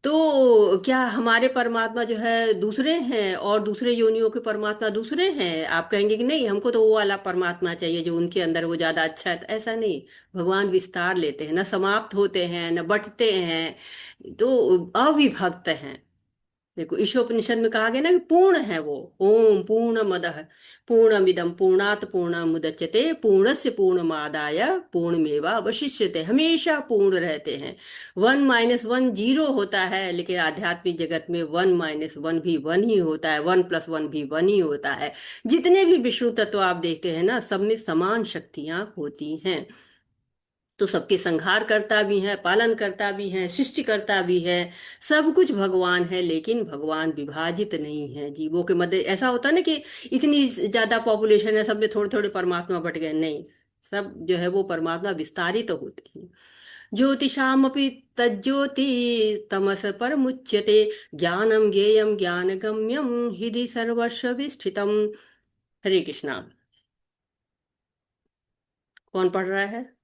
तो क्या हमारे परमात्मा जो है दूसरे हैं और दूसरे योनियों के परमात्मा दूसरे हैं? आप कहेंगे कि नहीं, हमको तो वो वाला परमात्मा चाहिए जो उनके अंदर वो ज्यादा अच्छा है। तो ऐसा नहीं, भगवान विस्तार लेते हैं, न समाप्त होते हैं न बंटते हैं, तो अविभक्त हैं। देखो ईशोपनिषद में कहा गया ना कि पूर्ण है वो। ओम पूर्णमदः पूर्णमिदं पूर्णात् पूर्णमुदच्यते पूर्णस्य पूर्णमादाय पूर्णमेवावशिष्यते, हमेशा पूर्ण रहते हैं। 1 - 1 जीरो होता है, लेकिन आध्यात्मिक जगत में 1 - 1 भी 1 ही होता है, 1+1 भी 1 ही होता है। जितने भी विष्णु तत्व आप देखते हैं ना, सब में समान शक्तियां होती हैं। तो सबके संहार करता भी है, पालन करता भी है, सृष्टि करता भी है, सब कुछ भगवान है। लेकिन भगवान विभाजित नहीं है जीवों के मध्य। ऐसा होता है ना कि इतनी ज्यादा पॉपुलेशन है, सब में थोड़े थोड़े परमात्मा बट गए, नहीं। सब जो है वो परमात्मा विस्तारित तो होते हैं। ज्योतिषामपि तज्ज्योति तमस परमुच्यते ज्ञानम ज्ञेयम ज्ञानगम्यम हृदि सर्वस्व विष्ठितम। हरे कृष्णा। कौन पढ़ रहा है?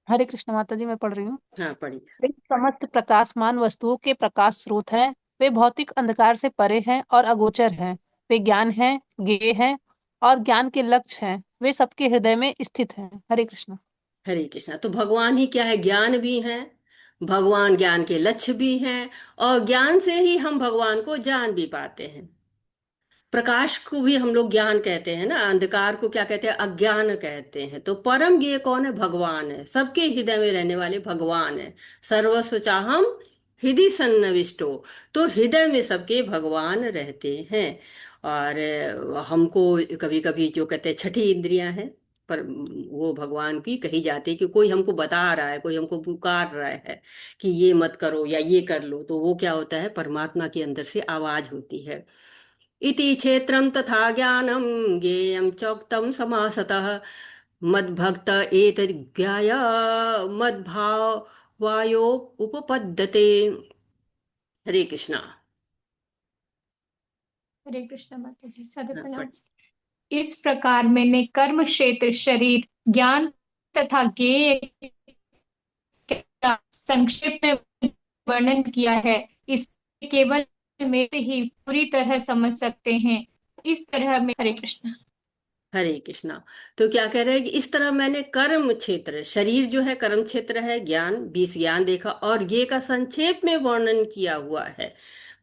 हरे कृष्ण माता जी, मैं पढ़ रही हूँ। हाँ पढ़िए। वे समस्त प्रकाशमान वस्तुओं के प्रकाश स्रोत हैं। वे भौतिक अंधकार से परे हैं और अगोचर हैं। वे ज्ञान हैं, ज्ञेय हैं और ज्ञान के लक्ष्य हैं। वे सबके हृदय में स्थित हैं। हरे कृष्ण। हरे कृष्णा। तो भगवान ही क्या है? ज्ञान भी है। भगवान ज्ञान के लक्ष्य भी हैं, और ज्ञान से ही हम भगवान को जान भी पाते हैं। प्रकाश को भी हम लोग ज्ञान कहते हैं ना, अंधकार को क्या कहते हैं? अज्ञान कहते हैं। तो परम ज्ञेय कौन है? भगवान है। सबके हृदय में रहने वाले भगवान है। सर्वस्व चाहम हृदय सन्निविष्टो। तो हृदय में सबके भगवान रहते हैं। और हमको कभी कभी जो कहते हैं छठी इंद्रियां हैं, पर वो भगवान की कही जाती है कि कोई हमको बता रहा है, कोई हमको पुकार रहा है कि ये मत करो या ये कर लो, तो वो क्या होता है? परमात्मा के अंदर से आवाज होती है। इति क्षेत्रं तथा ज्ञानं ज्ञेयं चोक्तं समासतः मद्भक्त एतज्ज्ञाय मद्भावायो उपपद्यते। हरे कृष्णा। हरे कृष्ण माता जी, सदा हाँ, प्रणाम। इस प्रकार मैंने कर्म क्षेत्र, शरीर, ज्ञान तथा ज्ञेय का संक्षेप में वर्णन किया है। इसे केवल में से ही पूरी तरह समझ सकते हैं। इस तरह में हरे कृष्ण। हरे कृष्णा। तो क्या कह रहे हैं कि इस तरह मैंने कर्म क्षेत्र, शरीर जो है कर्म क्षेत्र है, ज्ञान 20 ज्ञान देखा, और ये का संक्षेप में वर्णन किया हुआ है।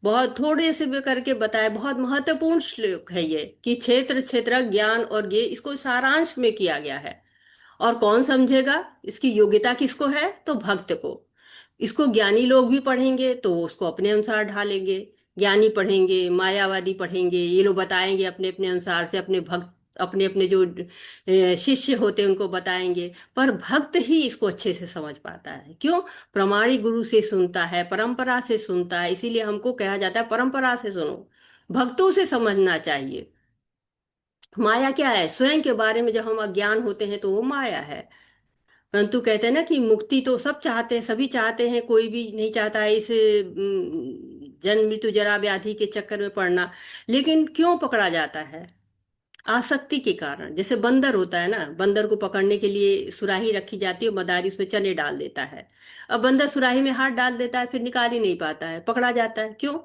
बहुत थोड़े से भी करके बताया। बहुत महत्वपूर्ण श्लोक है ये, कि क्षेत्र क्षेत्र ज्ञान और ये, इसको सारांश में किया गया है। और कौन समझेगा? इसकी योग्यता किसको है? तो भक्त को। इसको ज्ञानी लोग भी पढ़ेंगे तो उसको अपने अनुसार ढालेंगे। ज्ञानी पढ़ेंगे, मायावादी पढ़ेंगे, ये लोग बताएंगे अपने अपने अनुसार से, अपने भक्त, अपने अपने जो शिष्य होते हैं उनको बताएंगे। पर भक्त ही इसको अच्छे से समझ पाता है। क्यों? प्रमाणी गुरु से सुनता है, परंपरा से सुनता है। इसीलिए हमको कहा जाता है परंपरा से सुनो, भक्तों से समझना चाहिए। माया क्या है? स्वयं के बारे में जब हम अज्ञान होते हैं तो वो माया है। परंतु कहते हैं ना कि मुक्ति तो सब चाहते हैं, सभी चाहते हैं, कोई भी नहीं चाहता है इस जन्म मृत्यु जरा व्याधि के चक्कर में पड़ना। लेकिन क्यों पकड़ा जाता है? आसक्ति के कारण। जैसे बंदर होता है ना, बंदर को पकड़ने के लिए सुराही रखी जाती है, मदारी उसमें चने डाल देता है। अब बंदर सुराही में हाथ डाल देता है, फिर निकाल ही नहीं पाता है, पकड़ा जाता है। क्यों?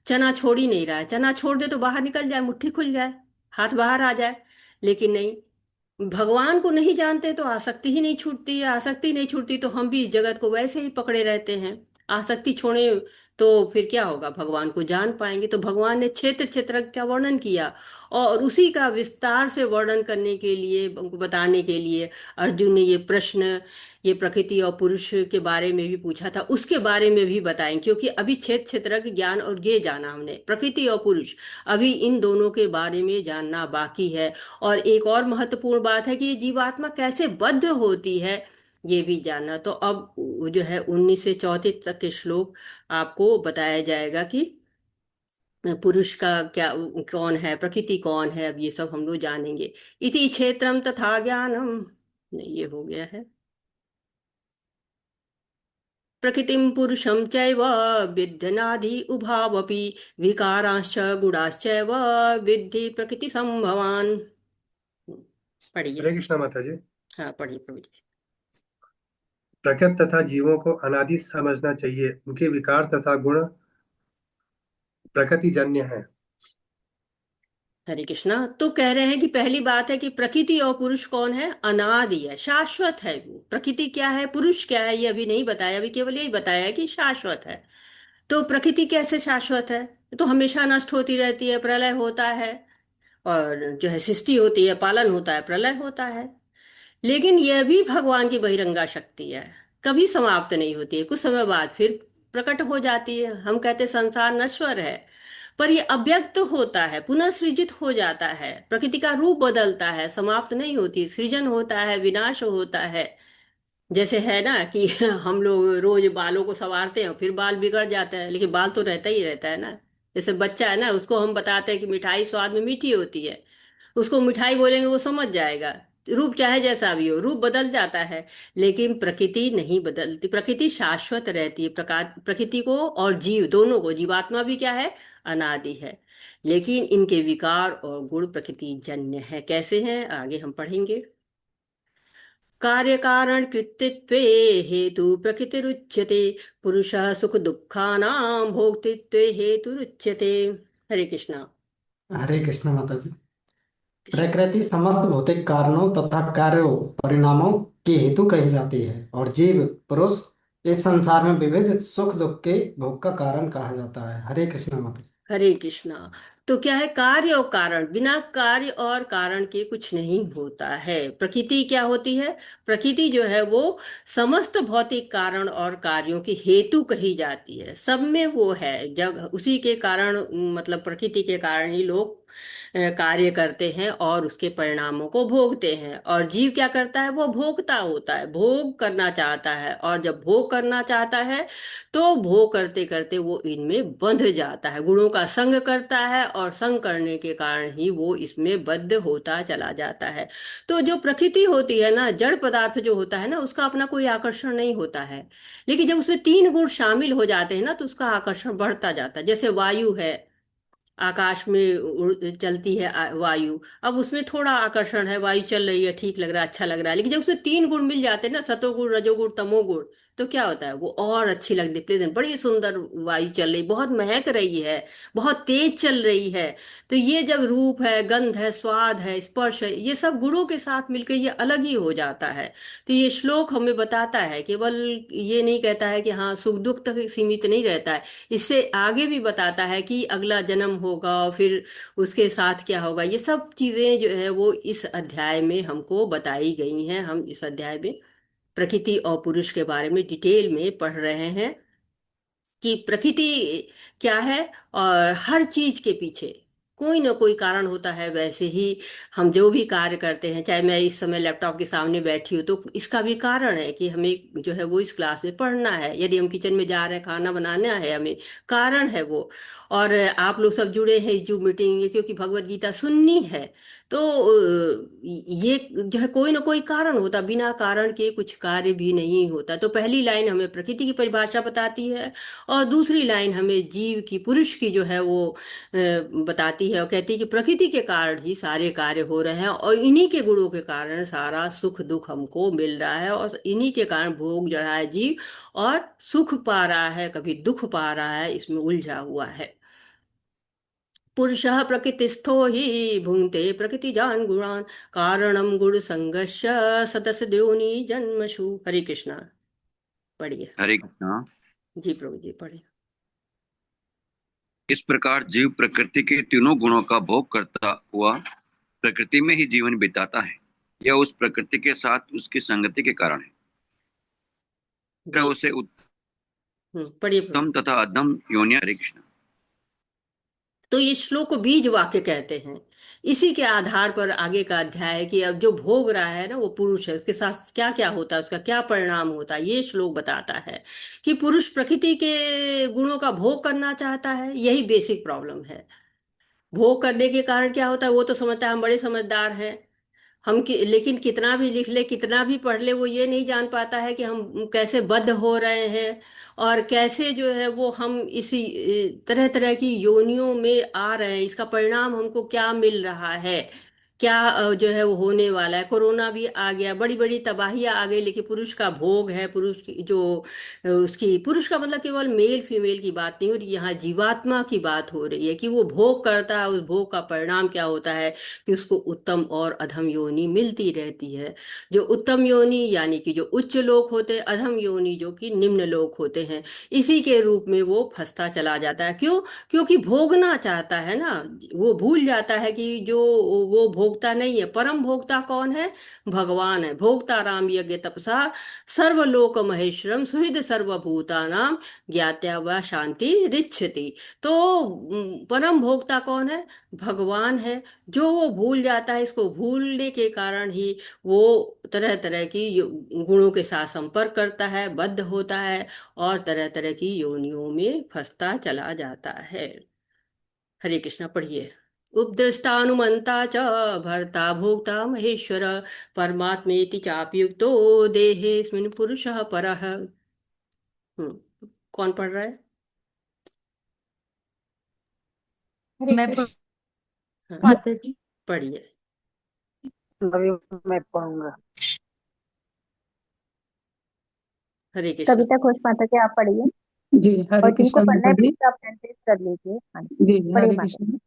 चना छोड़ ही नहीं रहा है। चना छोड़ दे तो बाहर निकल जाए, मुट्ठी खुल जाए, हाथ बाहर आ जाए। लेकिन नहीं, भगवान को नहीं जानते तो आसक्ति ही नहीं छूटती है। आसक्ति नहीं छूटती तो हम भी इस जगत को वैसे ही पकड़े रहते हैं। आसक्ति छोड़े तो फिर क्या होगा? भगवान को जान पाएंगे। तो भगवान ने क्षेत्र क्षेत्र का वर्णन किया, और उसी का विस्तार से वर्णन करने के लिए, बताने के लिए अर्जुन ने ये प्रश्न, ये प्रकृति और पुरुष के बारे में भी पूछा था, उसके बारे में भी बताएं। क्योंकि अभी क्षेत्र क्षेत्र के ज्ञान और ये जाना हमने, प्रकृति और पुरुष, अभी इन दोनों के बारे में जानना बाकी है। और एक और महत्वपूर्ण बात है कि ये जीवात्मा कैसे बद्ध होती है, ये भी जानना। तो अब वो जो है 19 से 34 तक के श्लोक आपको बताया जाएगा कि पुरुष का क्या, कौन है, प्रकृति कौन है। अब ये सब हम लोग जानेंगे। इति क्षेत्रम तथा ज्ञानम, नहीं ये हो गया है। प्रकृतिं पुरुषं चैव विद्यनादि उभावपि विकारांश्च गुणाश्चैव विद्धि प्रकृति संभवान। पढ़िए। हरे कृष्णा माता जी। हाँ पढ़िए प्रभु जी। प्रकृति तथा जीवों को अनादि समझना चाहिए। उनके विकार तथा गुण प्रकृतिजन्य हैं। हरे कृष्णा। तो कह रहे हैं कि पहली बात है कि प्रकृति और पुरुष कौन है? अनादि है, शाश्वत है। वो प्रकृति क्या है, पुरुष क्या है, ये अभी नहीं बताया। अभी केवल यही बताया है कि शाश्वत है। तो प्रकृति कैसे शाश्वत है? तो हमेशा नष्ट होती रहती है, प्रलय होता है, और जो है सृष्टि होती है, पालन होता है, प्रलय होता है। लेकिन यह भी भगवान की बहिरंगा शक्ति है, कभी समाप्त नहीं होती है, कुछ समय बाद फिर प्रकट हो जाती है। हम कहते हैं संसार नश्वर है, पर यह अव्यक्त होता है, पुनः सृजित हो जाता है, प्रकृति का रूप बदलता है, समाप्त नहीं होती, सृजन होता है, विनाश होता है। जैसे है ना कि हम लोग रोज बालों को संवारते हैं, फिर बाल बिगड़ जाते हैं, लेकिन बाल तो रहता ही रहता है ना। जैसे बच्चा है ना, उसको हम बताते हैं कि मिठाई स्वाद में मीठी होती है, उसको मिठाई बोलेंगे वो समझ जाएगा। रूप चाहे जैसा भी हो, रूप बदल जाता है, लेकिन प्रकृति नहीं बदलती, प्रकृति शाश्वत रहती है। प्रकार प्रकृति को और जीव दोनों को, जीवात्मा भी क्या है, अनादि है, लेकिन इनके विकार और गुण प्रकृति जन्य है। कैसे हैं, आगे हम पढ़ेंगे। कार्य कारण कृत्तित्वे हेतु प्रकृतिरुच्यते, पुरुषः सुख दुःखानां भोक्तृत्वे हेतुरुच्यते। हरे कृष्णा। हरे कृष्ण माता जी। प्रकृति समस्त भौतिक कारणों तथा कार्यों परिणामों के हेतु कही जाती है और जीव पुरुष इस संसार में विविध सुख दुख के भोग का कारण कहा जाता है। हरे कृष्ण माता जी। हरे कृष्णा। तो क्या है, कार्य और कारण, बिना कार्य और कारण के कुछ नहीं होता है। प्रकृति क्या होती है? प्रकृति जो है वो समस्त भौतिक कारण और कार्यों की हेतु कही जाती है, सब में वो है। जब उसी के कारण, मतलब प्रकृति के कारण ही लोग कार्य करते हैं और उसके परिणामों को भोगते हैं। और जीव क्या करता है, वो भोगता होता है, भोग करना चाहता है, और जब भोग करना चाहता है तो भोग करते करते वो इनमें बंध जाता है, गुणों का संग करता है, और संग करने के कारण ही वो इसमें बद्ध होता चला जाता है। तो जो प्रकृति होती है ना, जड़ पदार्थ जो होता है ना, उसका अपना कोई आकर्षण नहीं होता है, लेकिन जब उसमें तीन गुण शामिल हो जाते हैं ना, तो उसका आकर्षण बढ़ता जाता है। जैसे वायु है, आकाश में चलती है वायु, अब उसमें थोड़ा आकर्षण है, वायु चल रही है, ठीक लग रहा है, अच्छा लग रहा है, लेकिन जब उसमें तीन गुण मिल जाते हैं ना, सतोगुण रजोगुण तमोगुण, तो क्या होता है, वो और अच्छी लगती है, प्लेजेंट, बड़ी सुंदर वायु चल रही, बहुत महक रही है, बहुत तेज चल रही है। तो ये जब रूप है, गंध है, स्वाद है, स्पर्श है, ये सब गुणों के साथ मिलकर ये अलग ही हो जाता है। तो ये श्लोक हमें बताता है, केवल ये नहीं कहता है कि हाँ सुख दुख तक सीमित नहीं रहता है, इससे आगे भी बताता है कि अगला जन्म होगा, फिर उसके साथ क्या होगा। ये सब चीजें जो है वो इस अध्याय में हमको बताई गई हैं। हम इस अध्याय में प्रकृति और पुरुष के बारे में डिटेल में पढ़ रहे हैं कि प्रकृति क्या है, और हर चीज के पीछे कोई ना कोई कारण होता है। वैसे ही हम जो भी कार्य करते हैं, चाहे मैं इस समय लैपटॉप के सामने बैठी हूँ, तो इसका भी कारण है कि हमें जो है वो इस क्लास में पढ़ना है। यदि हम किचन में जा रहे हैं, खाना बनाना है हमें, कारण है वो। और आप लोग सब जुड़े हैं इस जूम मीटिंग में क्योंकि भगवत गीता सुननी है। तो ये जो है कोई ना कोई कारण होता, बिना कारण के कुछ कार्य भी नहीं होता। तो पहली लाइन हमें प्रकृति की परिभाषा बताती है, और दूसरी लाइन हमें जीव की, पुरुष की जो है वो बताती है, और कहती है कि प्रकृति के कारण ही सारे कार्य हो रहे हैं, और इन्हीं के गुणों के कारण सारा सुख दुख हमको मिल रहा है, और इन्हीं के कारण भोग जो है जीव, और सुख पा रहा है, कभी दुख पा रहा है, इसमें उलझा हुआ है। पुरुषः प्रकृतिस्थो हि भुङ्क्ते प्रकृतिजान् गुणान्, कारणं गुणसङ्गस्य सदस्य योनि जन्मसु। हरे कृष्णा। पढ़िए। हरे कृष्णा। जी प्रभु जी, पढ़िए। इस प्रकार जीव प्रकृति के तीनों गुणों का भोग करता हुआ प्रकृति में ही जीवन बिताता है। यह उस प्रकृति के साथ उसकी संगति के कारण है। जी उसे पढ़िए प्रभु। उत्तम तथा अधम योनियां। हरे कृष्ण। तो ये श्लोक को बीज वाक्य कहते हैं। इसी के आधार पर आगे का अध्याय है कि अब जो भोग रहा है ना वो पुरुष है, उसके साथ क्या क्या होता है, उसका क्या परिणाम होता है, ये श्लोक बताता है कि पुरुष प्रकृति के गुणों का भोग करना चाहता है। यही बेसिक प्रॉब्लम है। भोग करने के कारण क्या होता है, वो तो समझता है हम बड़े समझदार हैं, लेकिन कितना भी लिख ले, कितना भी पढ़ ले, वो ये नहीं जान पाता है कि हम कैसे बद्ध हो रहे हैं, और कैसे जो है वो हम इसी तरह तरह की योनियों में आ रहे हैं, इसका परिणाम हमको क्या मिल रहा है, क्या जो है वो होने वाला है। कोरोना भी आ गया, बड़ी बड़ी तबाहियां आ गई, लेकिन पुरुष का भोग है, पुरुष की जो उसकी, पुरुष का मतलब केवल मेल फीमेल की बात नहीं हो रही, यहाँ जीवात्मा की बात हो रही है कि वो भोग करता है, उस भोग का परिणाम क्या होता है कि उसको उत्तम और अधम योनि मिलती रहती है। जो उत्तम योनि यानी कि जो उच्च लोक होते हैं, अधम योनि जो कि निम्न लोक होते हैं, इसी के रूप में वो फंसता चला जाता है। क्यों? क्योंकि भोगना चाहता है ना, वो भूल जाता है कि जो वो भोगता नहीं है, परम भोगता कौन है? भगवान है। भोगता राम यज्ञ तपसा सर्वलोक महेश्वरम सुहृद सर्वभूतानाम ज्ञात्या व शांति रिच्छति। तो परम भोगता कौन है? भगवान है। जो वो भूल जाता है, इसको भूलने के कारण ही वो तरह तरह की गुणों के साथ संपर्क करता है, बद्ध होता है और तरह तरह की योनियों में फंसता चला जाता है। हरे कृष्णा पढ़िए। उपद्रष्टानुमंता च भर्ता भोक्ता महेश्वर परमात्मेति चाप्युक्तो देहेऽस्मिन् पुरुषः परः। कौन पढ़ रहा है? हरे मैं कृष्ण। हाँ, माता जी। पढ़िए। अभी मैं पढ़ूंगा। हरे कृष्ण। कविता घोष माता जी आप पढ़िए, जी हरे और जिनको कृष्ण पढ़ना माता है जी। प्लीज आप मैसेज कर लीजिए। हाँ जी, जी पढ़िए हरे माता। कृष्ण।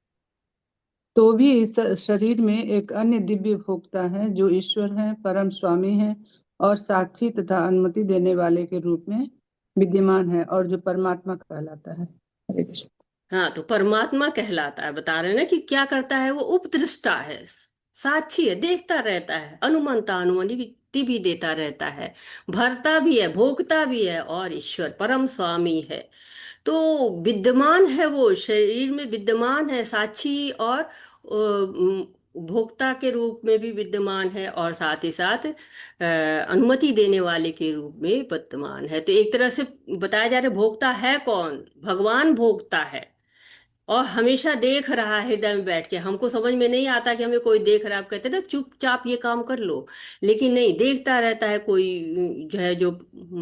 तो भी इस शरीर में एक अन्य दिव्य भोक्ता है जो ईश्वर है, परम स्वामी है और साक्षी तथा अनुमति देने वाले के रूप में विद्यमान है और जो परमात्मा कहलाता है। हरे कृष्ण। हाँ, तो परमात्मा कहलाता है, बता रहे हैं ना कि क्या करता है वो? उपदृष्टा है, साक्षी है, देखता रहता है, अनुमंता अनुमति भी देता रहता है, भरता भी है, भोगता भी है और ईश्वर परम स्वामी है। तो विद्यमान है, वो शरीर में विद्यमान है, साक्षी और भोक्ता के रूप में भी विद्यमान है और साथ ही साथ अनुमति देने वाले के रूप में विद्यमान है। तो एक तरह से बताया जा रहा है भोक्ता है कौन? भगवान भोक्ता है और हमेशा देख रहा है हृदय में बैठ के। हमको समझ में नहीं आता कि हमें कोई देख रहा है, आप कहते हैं ना चुपचाप ये काम कर लो, लेकिन नहीं, देखता रहता है कोई जो है, जो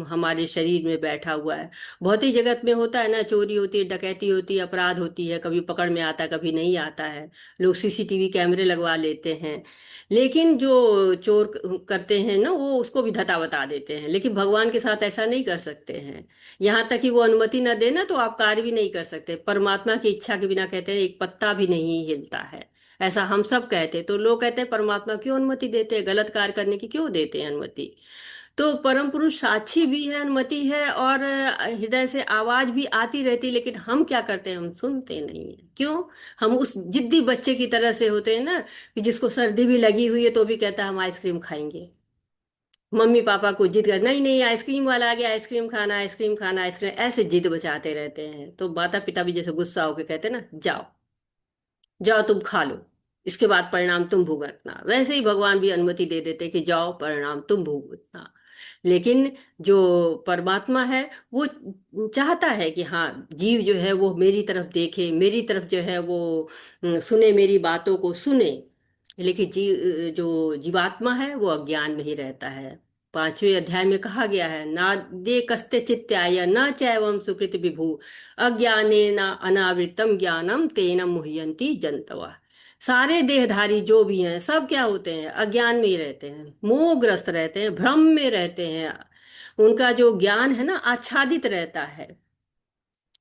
हमारे शरीर में बैठा हुआ है। भौतिक जगत में होता है ना, चोरी होती है, डकैती होती है, अपराध होती है, कभी पकड़ में आता है, कभी नहीं आता है, लोग सीसीटीवी कैमरे लगवा लेते हैं, लेकिन जो चोर करते हैं ना, वो उसको भी धता बता देते हैं। लेकिन भगवान के साथ ऐसा नहीं कर सकते हैं। यहाँ तक कि वो अनुमति न देना तो आप कार्य भी नहीं कर सकते। परमात्मा की इच्छा के बिना कहते हैं एक पत्ता भी नहीं हिलता है, ऐसा हम सब कहते। तो लोग कहते हैं परमात्मा क्यों अनुमति देते हैं, गलत कार्य करने की क्यों देते हैं अनुमति? तो परम पुरुष साक्षी भी है, अनुमति है और हृदय से आवाज भी आती रहती, लेकिन हम क्या करते हैं? हम सुनते नहीं है। क्यों? हम उस जिद्दी बच्चे की तरह से होते हैं ना, कि जिसको सर्दी भी लगी हुई है तो भी कहता है हम आइसक्रीम खाएंगे। मम्मी पापा को जिद कर, नहीं नहीं आइसक्रीम वाला आ गया, आइसक्रीम खाना, आइसक्रीम खाना, आइसक्रीम, ऐसे जिद बचाते रहते हैं। तो माता पिता भी जैसे गुस्सा होके कहते हैं ना, जाओ जाओ तुम खा लो, इसके बाद परिणाम तुम भुगतना, वैसे ही भगवान भी अनुमति दे देते कि जाओ परिणाम तुम भुगतना। लेकिन जो परमात्मा है वो चाहता है कि हाँ, जीव जो है वो मेरी तरफ देखे, मेरी तरफ जो है वो सुने, मेरी बातों को सुने। लेकिन जो जीवात्मा है वो अज्ञान में ही रहता है। 5वें अध्याय में कहा गया है, ना दे कस्ते चित्त्याय न चैवम सुकृत विभु अज्ञानेन अनावृतम ज्ञानम तेन मुह्यंति जंतव। सारे देहधारी जो भी हैं सब क्या होते हैं? अज्ञान में ही रहते हैं, मोहग्रस्त रहते हैं, भ्रम में रहते हैं। उनका जो ज्ञान है ना आच्छादित रहता है।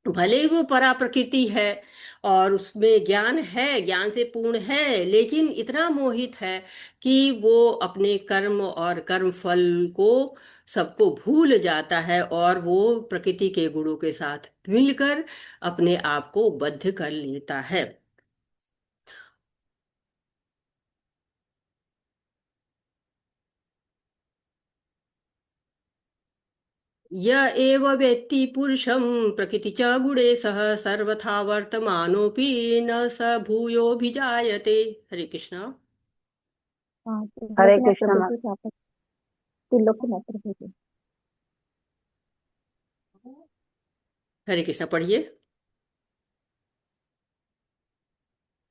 भले ही वो परा प्रकृति है और उसमें ज्ञान है, ज्ञान से पूर्ण है, लेकिन इतना मोहित है कि वो अपने कर्म और कर्म फल को सबको भूल जाता है और वो प्रकृति के गुणों के साथ मिलकर अपने आप को बद्ध कर लेता है। य एव वेत्ति पुरुषं प्रकृति च गुणे सह सर्वथा वर्तमानोऽपि न स भूयोऽभिजायते। हरे कृष्णा। हाँ, हरे त्रिलोकी कृष्ण प्रभु जी आप त्रिलोकी प्रभु जी। हरे कृष्णा पढ़िए।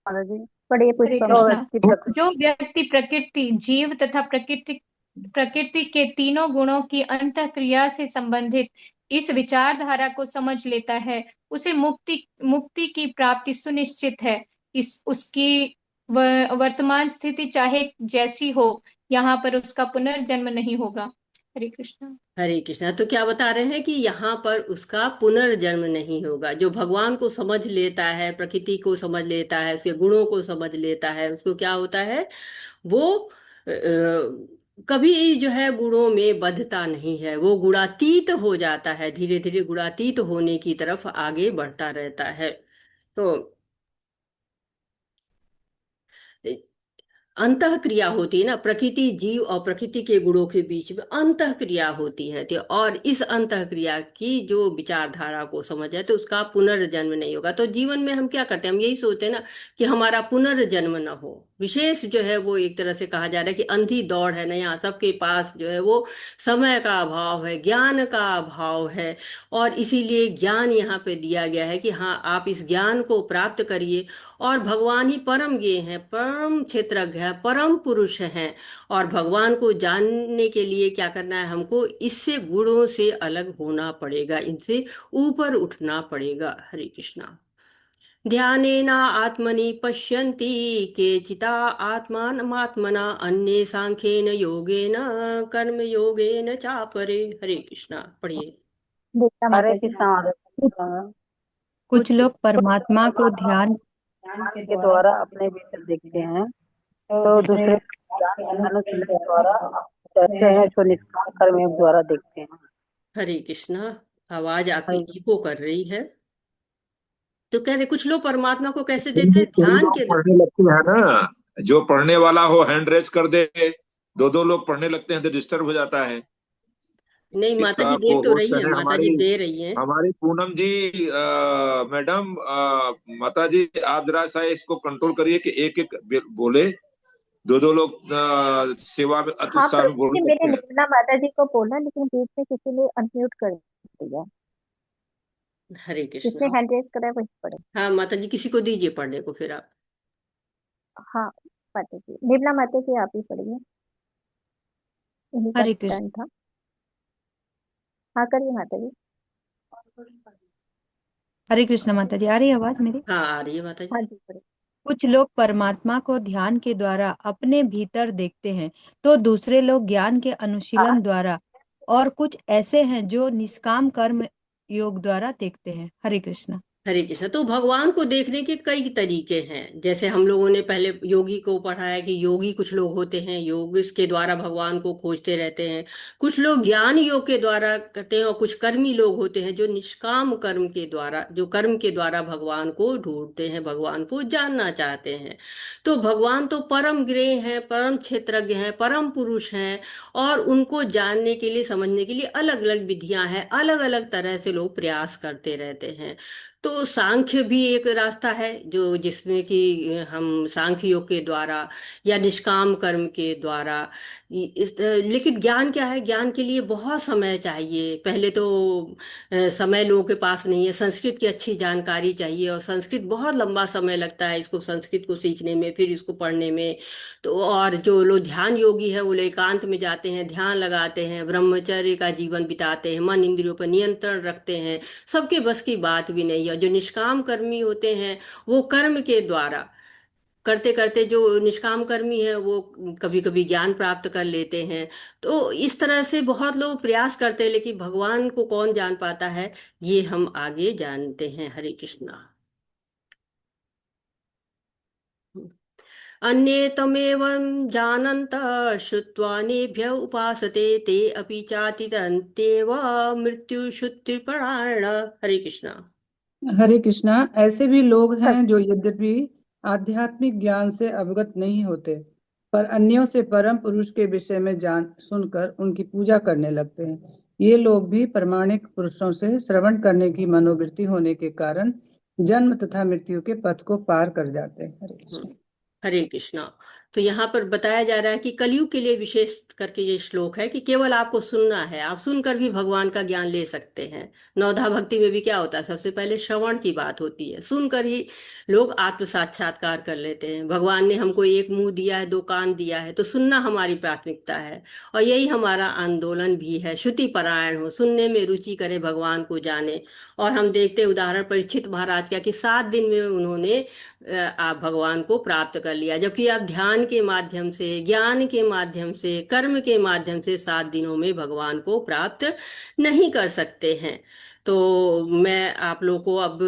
माता जी। पढ़िए हरे पुष्पा जो माता। कृष्णा। व्यक्ति प्रकृति जो व्यक्ति प्रकृति, जीव तथा प्रकृति प्रकृति के तीनों गुणों की अंतःक्रिया से संबंधित इस विचारधारा को समझ लेता है, उसे मुक्ति मुक्ति की प्राप्ति सुनिश्चित है। इस उसकी वर्तमान स्थिति चाहे जैसी हो, यहाँ पर उसका पुनर्जन्म नहीं होगा। हरे कृष्णा। हरे कृष्णा। तो क्या बता रहे हैं कि यहाँ पर उसका पुनर्जन्म नहीं होगा। जो भगवान को समझ लेता है, प्रकृति को समझ लेता है, उसके गुणों को समझ लेता है, उसको क्या होता है, वो कभी जो है गुणों में बंधता नहीं है, वो गुणातीत हो जाता है, धीरे धीरे गुणातीत होने की तरफ आगे बढ़ता रहता है। तो अंतः क्रिया होती है ना, प्रकृति जीव और प्रकृति के गुणों के बीच में अंतः क्रिया होती है। तो और इस अंतः क्रिया की जो विचारधारा को समझ है तो उसका पुनर्जन्म नहीं होगा। तो जीवन में हम क्या करते हैं, हम यही सोचते हैं ना कि हमारा पुनर्जन्म न हो। विशेष जो है वो एक तरह से कहा जा रहा है कि अंधी दौड़ है ना, यहाँ सबके पास जो है वो समय का अभाव है, ज्ञान का अभाव है। और इसीलिए ज्ञान यहाँ पे दिया गया है कि हाँ, आप इस ज्ञान को प्राप्त करिए। और भगवान ही परम ज्ञेय हैं, परम क्षेत्रज्ञ है, परम पुरुष हैं। और भगवान को जानने के लिए क्या करना है, हमको इससे गुणों से अलग होना पड़ेगा, इनसे ऊपर उठना पड़ेगा। हरे कृष्णा। ध्यानेना आत्मनि पश्यन्ति केचिता आत्मानमात्मना अन्ये सांख्येन योगेन कर्म योगेन चापरे। हरे कृष्णा। पढ़िए। देखता हरे माता जी। कृष्णा हरे कृष्णा। कुछ लोग परमात्मा को ध्यान के द्वारा अपने भीतर देखते हैं तो दूसरे ज्ञान के अनुशीलन द्वारा कहते हैं जो निष्काम कर्म योग द्वारा देखते हैं। हरे कृष्णा। आवाज आपकी इको कर रही है। तो कह रहे कुछ लोग परमात्मा को कैसे देते हैं, कई ध्यान लोग के। पढ़ने लगते हैं ना, जो पढ़ने वाला हो हैंड रेस कर दे, दो लोग पढ़ने लगते हैं तो डिस्टर्ब हो जाता है। नहीं, माता इसका जी को देख तो होस्ट रही है, है माता जी दे रही हैं। हमारी पूनम जी। मैडम, माता जी आप जरा सा इसको कंट्रोल करिए कि एक एक बोले, दो लोग सेवा में हाँ अत्युत्साह में प्रभु बोलने जी, लगते मैंने हैं। निर्मला माता जी को बोला लेकिन बीच में किसी ने अनम्यूट कर दिया। हरे जिसने कृष्णा। हैंड रेज करा है वही पढ़े। हाँ माता जी, किसी को दीजिए पढ़ने को फिर आप। हाँ माता जी, निर्मला माता जी आप ही पढ़िए, इन्हीं का हरे कृष्ण। टर्न था। हाँ करिए माता जी। हरे कृष्ण माता जी, आ रही है आवाज मेरी? हाँ आ रही है माता जी। हाँ जी पढ़िए। कुछ लोग परमात्मा को ध्यान के द्वारा अपने भीतर देखते हैं, तो दूसरे लोग ज्ञान के अनुशीलन द्वारा, और कुछ ऐसे हैं जो निष्काम कर्म योग द्वारा देखते हैं। हरे कृष्ण। हरे कृष्ण। तो भगवान को देखने के कई तरीके हैं। जैसे हम लोगों ने पहले योगी को पढ़ा है कि योगी कुछ लोग होते हैं, योग के द्वारा भगवान को खोजते रहते हैं। कुछ लोग ज्ञान योग के द्वारा करते हैं, और कुछ कर्मी लोग होते हैं जो निष्काम कर्म के द्वारा, जो कर्म के द्वारा भगवान को ढूंढते हैं, भगवान को जानना चाहते हैं। तो भगवान तो परम ज्ञेय हैं, परम क्षेत्रज्ञ हैं, परम पुरुष हैं। और उनको जानने के लिए, समझने के लिए अलग अलग विधियां हैं, अलग अलग तरह से लोग प्रयास करते रहते हैं। तो सांख्य भी एक रास्ता है जो, जिसमें कि हम सांख्य योग के द्वारा या निष्काम कर्म के द्वारा लेकिन ज्ञान क्या है, ज्ञान के लिए बहुत समय चाहिए। पहले तो समय लोगों के पास नहीं है, संस्कृत की अच्छी जानकारी चाहिए, और संस्कृत बहुत लंबा समय लगता है इसको, संस्कृत को सीखने में, फिर इसको पढ़ने में। तो और जो लोग ध्यान योगी है वो एकांत में जाते हैं, ध्यान लगाते हैं, ब्रह्मचर्य का जीवन बिताते हैं, मन इंद्रियों पर नियंत्रण रखते हैं। सबके बस की बात भी नहीं है। जो निष्काम कर्मी होते हैं वो कर्म के द्वारा करते करते, जो निष्काम कर्मी है वो कभी कभी ज्ञान प्राप्त कर लेते हैं। तो इस तरह से बहुत लोग प्रयास करते हैं, लेकिन भगवान को कौन जान पाता है, ये हम आगे जानते हैं। हरे कृष्णा। अन्ये तमेवं जानन्तः श्रुत्वा नेभ्य उपासते ते अपि चातितरन्त्येव मृत्युश्रुतिपरायण। हरे कृष्णा। हरे कृष्णा। ऐसे भी लोग हैं जो यद्यपि आध्यात्मिक ज्ञान से अवगत नहीं होते, पर अन्यों से परम पुरुष के विषय में जान सुनकर उनकी पूजा करने लगते हैं। ये लोग भी प्रामाणिक पुरुषों से श्रवण करने की मनोवृत्ति होने के कारण जन्म तथा मृत्यु के पथ को पार कर जाते हैं। हरे कृष्ण। हरे कृष्णा। तो यहाँ पर बताया जा रहा है कि कलयुग के लिए विशेष करके ये श्लोक है कि केवल आपको सुनना है, आप सुनकर भी भगवान का ज्ञान ले सकते हैं। नवधा भक्ति में भी क्या होता है, सबसे पहले श्रवण की बात होती है, सुनकर ही लोग आत्म साक्षात्कार कर लेते हैं। भगवान ने हमको एक मुंह दिया है, दो कान दिया है, तो सुनना हमारी प्राथमिकता है। और यही हमारा आंदोलन भी है, श्रुति परायण हो, सुनने में रुचि करे, भगवान को जाने। और हम देखते हैं उदाहरण परीक्षित महाराज का कि 7 दिन में उन्होंने आप भगवान को प्राप्त कर लिया, जबकि आप ध्यान के माध्यम से, ज्ञान के माध्यम से, कर्म के माध्यम से 7 दिनों में भगवान को प्राप्त नहीं कर सकते हैं। तो मैं आप लोग को अब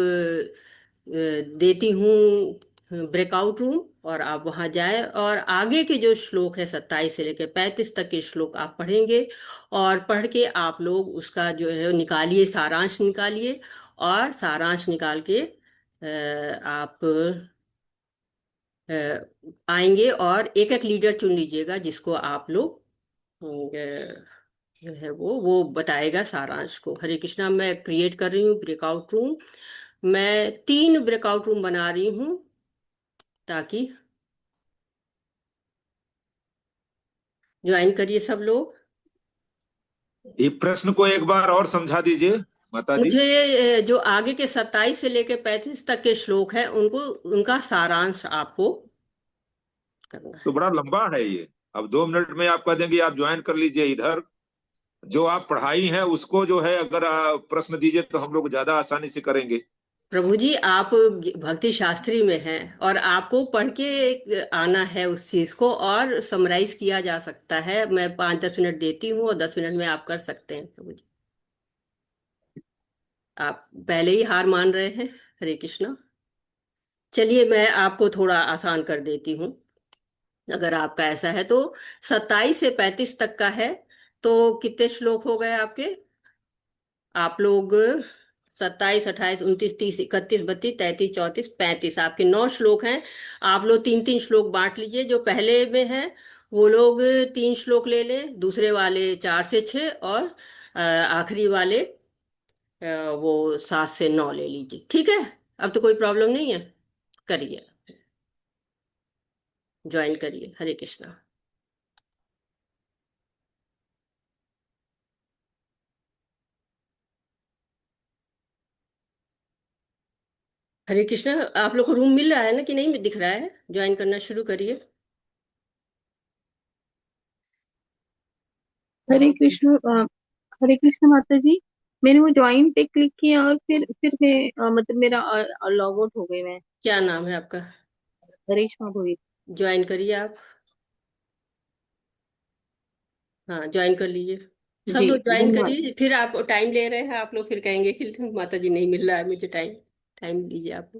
देती हूँ ब्रेकआउट रूम, और आप वहाँ जाए और आगे के जो श्लोक है 27 से लेकर 35 तक के श्लोक आप पढ़ेंगे, और पढ़ के आप लोग उसका जो है निकालिए, सारांश निकालिए, और सारांश निकाल के आप आएंगे और एक एक लीडर चुन लीजिएगा जिसको आप लोग जो है वो बताएगा सारांश को। हरे कृष्णा। मैं क्रिएट कर रही हूँ ब्रेकआउट रूम। मैं 3 ब्रेकआउट रूम बना रही हूँ ताकि ज्वाइन करिए सब लोग। ये प्रश्न को एक बार और समझा दीजिए माता जी। मुझे जो आगे के 27 से लेकर 35 तक के श्लोक है उनको, उनका सारांश आपको करना है। तो बड़ा लंबा है ये, अब 2 मिनट में आप कह देंगे आप ज्वाइन कर लीजिए इधर। जो आप पढ़ाई है उसको जो है अगर प्रश्न दीजिए तो हम लोग ज्यादा आसानी से करेंगे। प्रभु जी, आप भक्ति शास्त्री में हैं और आपको पढ़ के आना है उस चीज को, और समराइज किया जा सकता है। मैं 5-10 मिनट देती हूँ और 10 मिनट में आप कर सकते हैं प्रभु जी। आप पहले ही हार मान रहे हैं। हरे कृष्णा। चलिए मैं आपको थोड़ा आसान कर देती हूँ, अगर आपका ऐसा है तो। 27 से 35 तक का है, तो कितने श्लोक हो गए आपके? आप लोग 27, 28, 29, 30, 31, 32, 33, 34, 35, आपके 9 श्लोक हैं। आप लोग 3-3 श्लोक बांट लीजिए। जो पहले में है वो लोग 3 श्लोक ले लें, दूसरे वाले 4 से 6, और आखिरी वाले वो 7 से 9 ले लीजिए। ठीक है, अब तो कोई प्रॉब्लम नहीं है। करिए, ज्वाइन करिए। हरे कृष्णा। हरे कृष्णा। आप लोग को रूम मिल रहा है ना, कि नहीं दिख रहा है? ज्वाइन करना शुरू करिए। हरे कृष्ण हरे कृष्ण माता जी। मैंने वो ज्वाइन पे क्लिक किया और फिर मैं मतलब मेरा लॉग आउट हो गई मैं। क्या नाम है आपका? करिश्मा भोई। ज्वाइन करिए आप। हाँ, ज्वाइन कर लीजिए। सब जी लोग ज्वाइन धन्यवाद। करिए। फिर आप टाइम ले रहे हैं, आप लोग फिर कहेंगे कि माता जी नहीं मिल रहा है मुझे टाइम। टाइम लीजिए आप।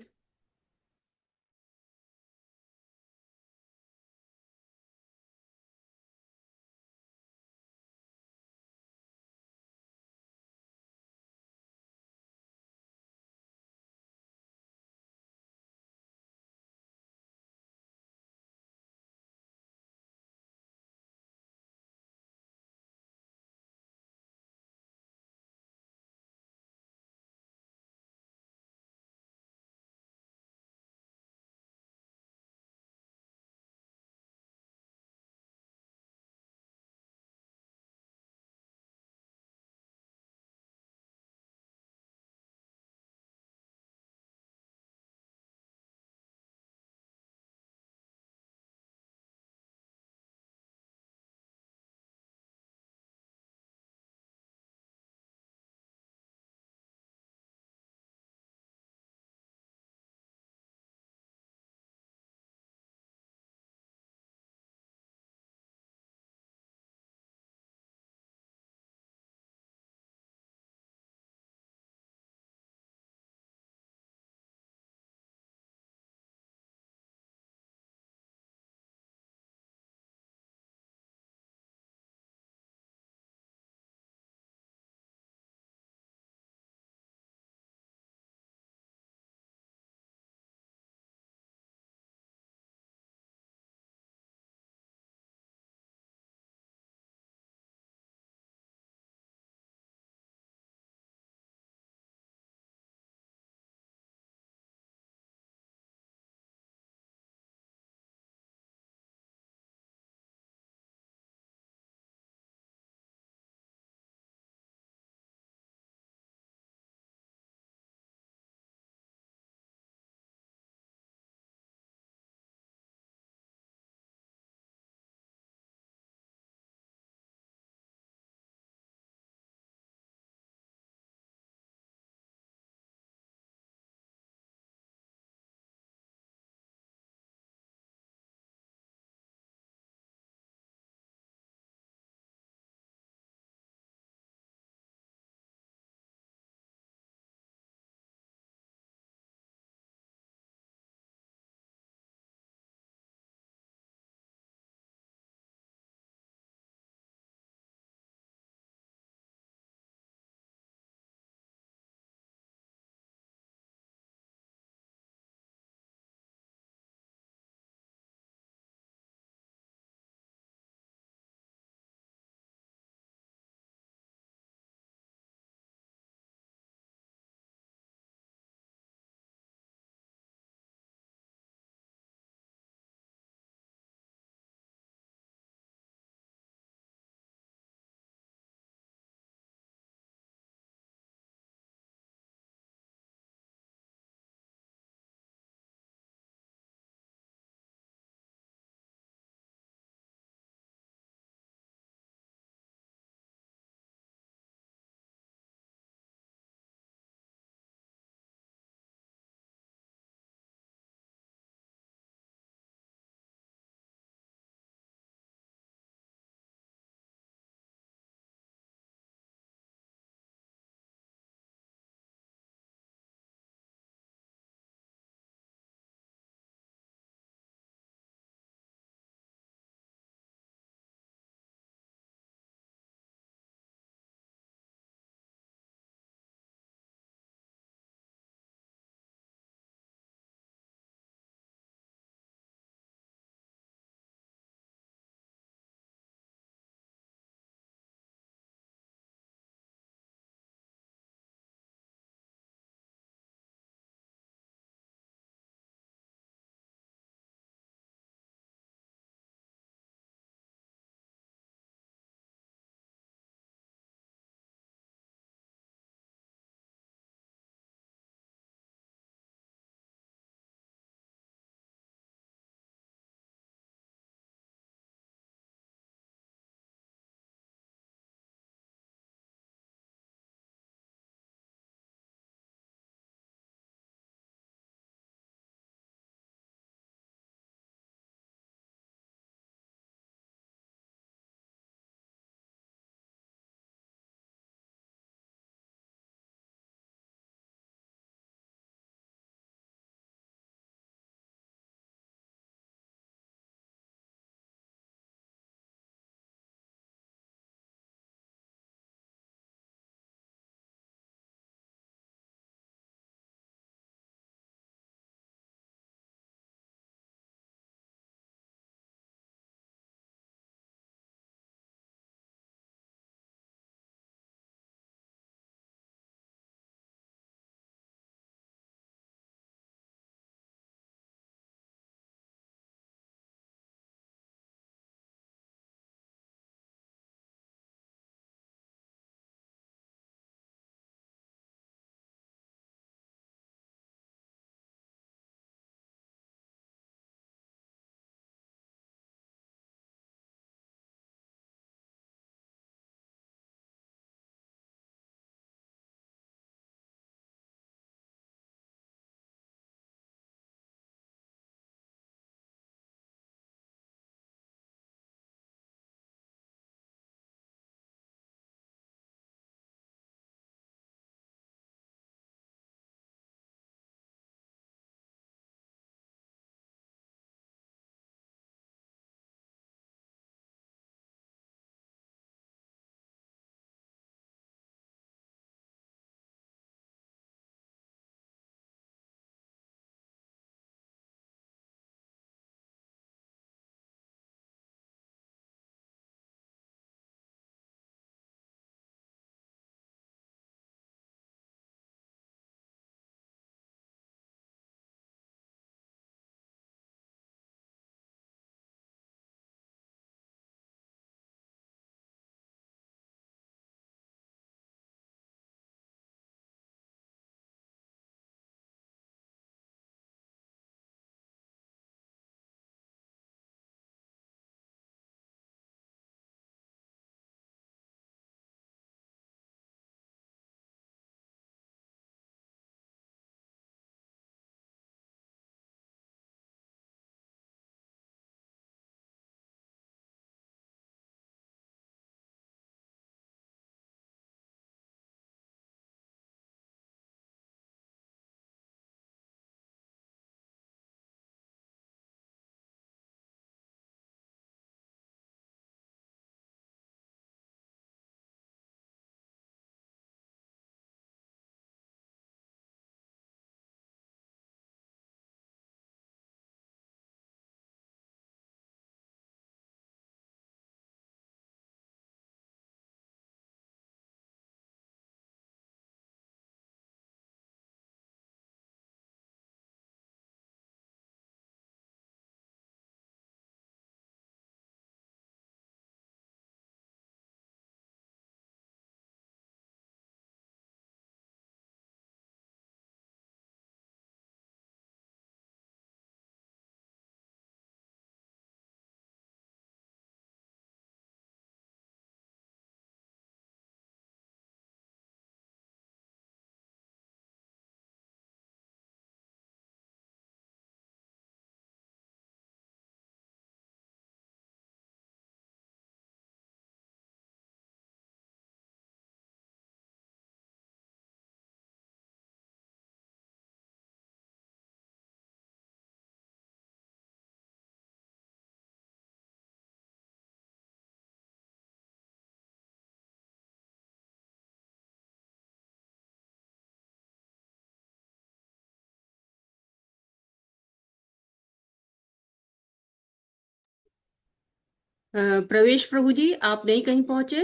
प्रवेश प्रभु जी, आप नहीं कहीं पहुंचे?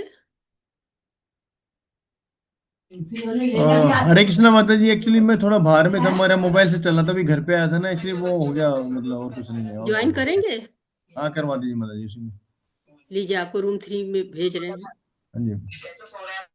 हरे कृष्णा माता जी। एक्चुअली मैं थोड़ा बाहर में था, मेरा मोबाइल से चल रहा था, अभी घर पे आया था ना, इसलिए वो हो गया, मतलब और कुछ नहीं है। और ज्वाइन करेंगे? हाँ, करवा दीजिए माता जी उसमें। लीजिए, आपको रूम 3 में भेज रहे हैं। हाँ जी।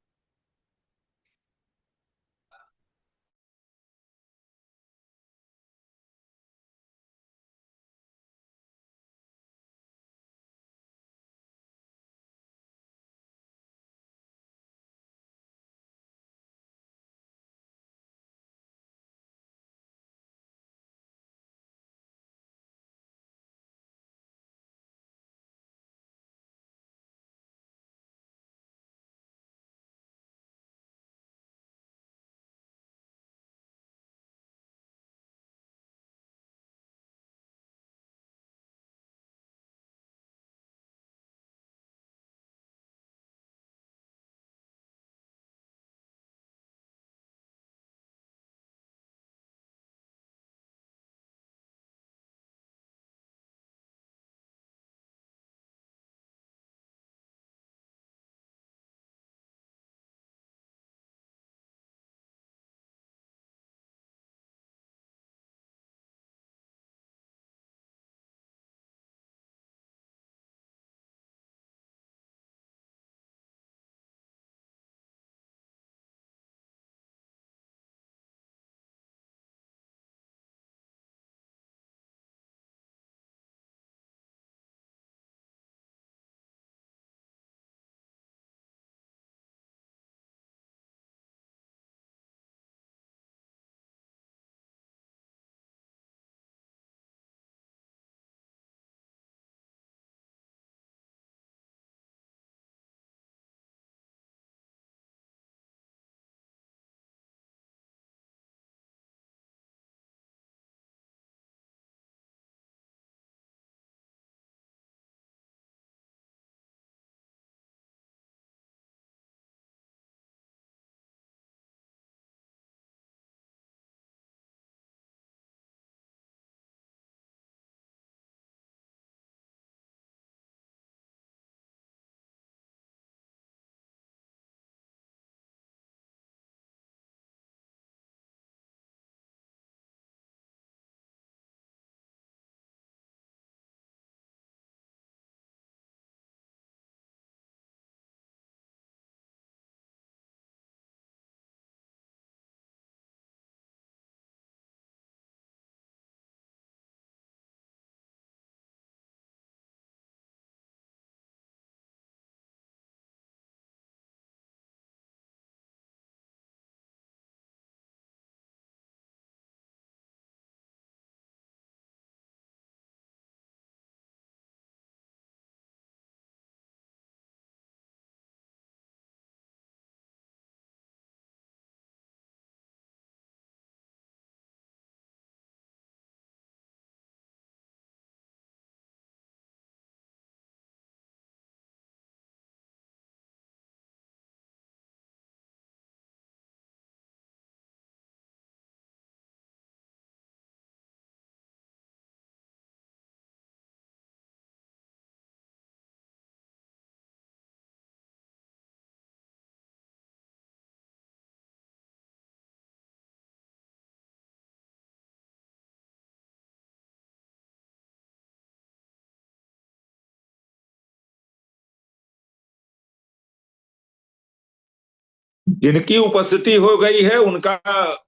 जिनकी उपस्थिति हो गई है उनका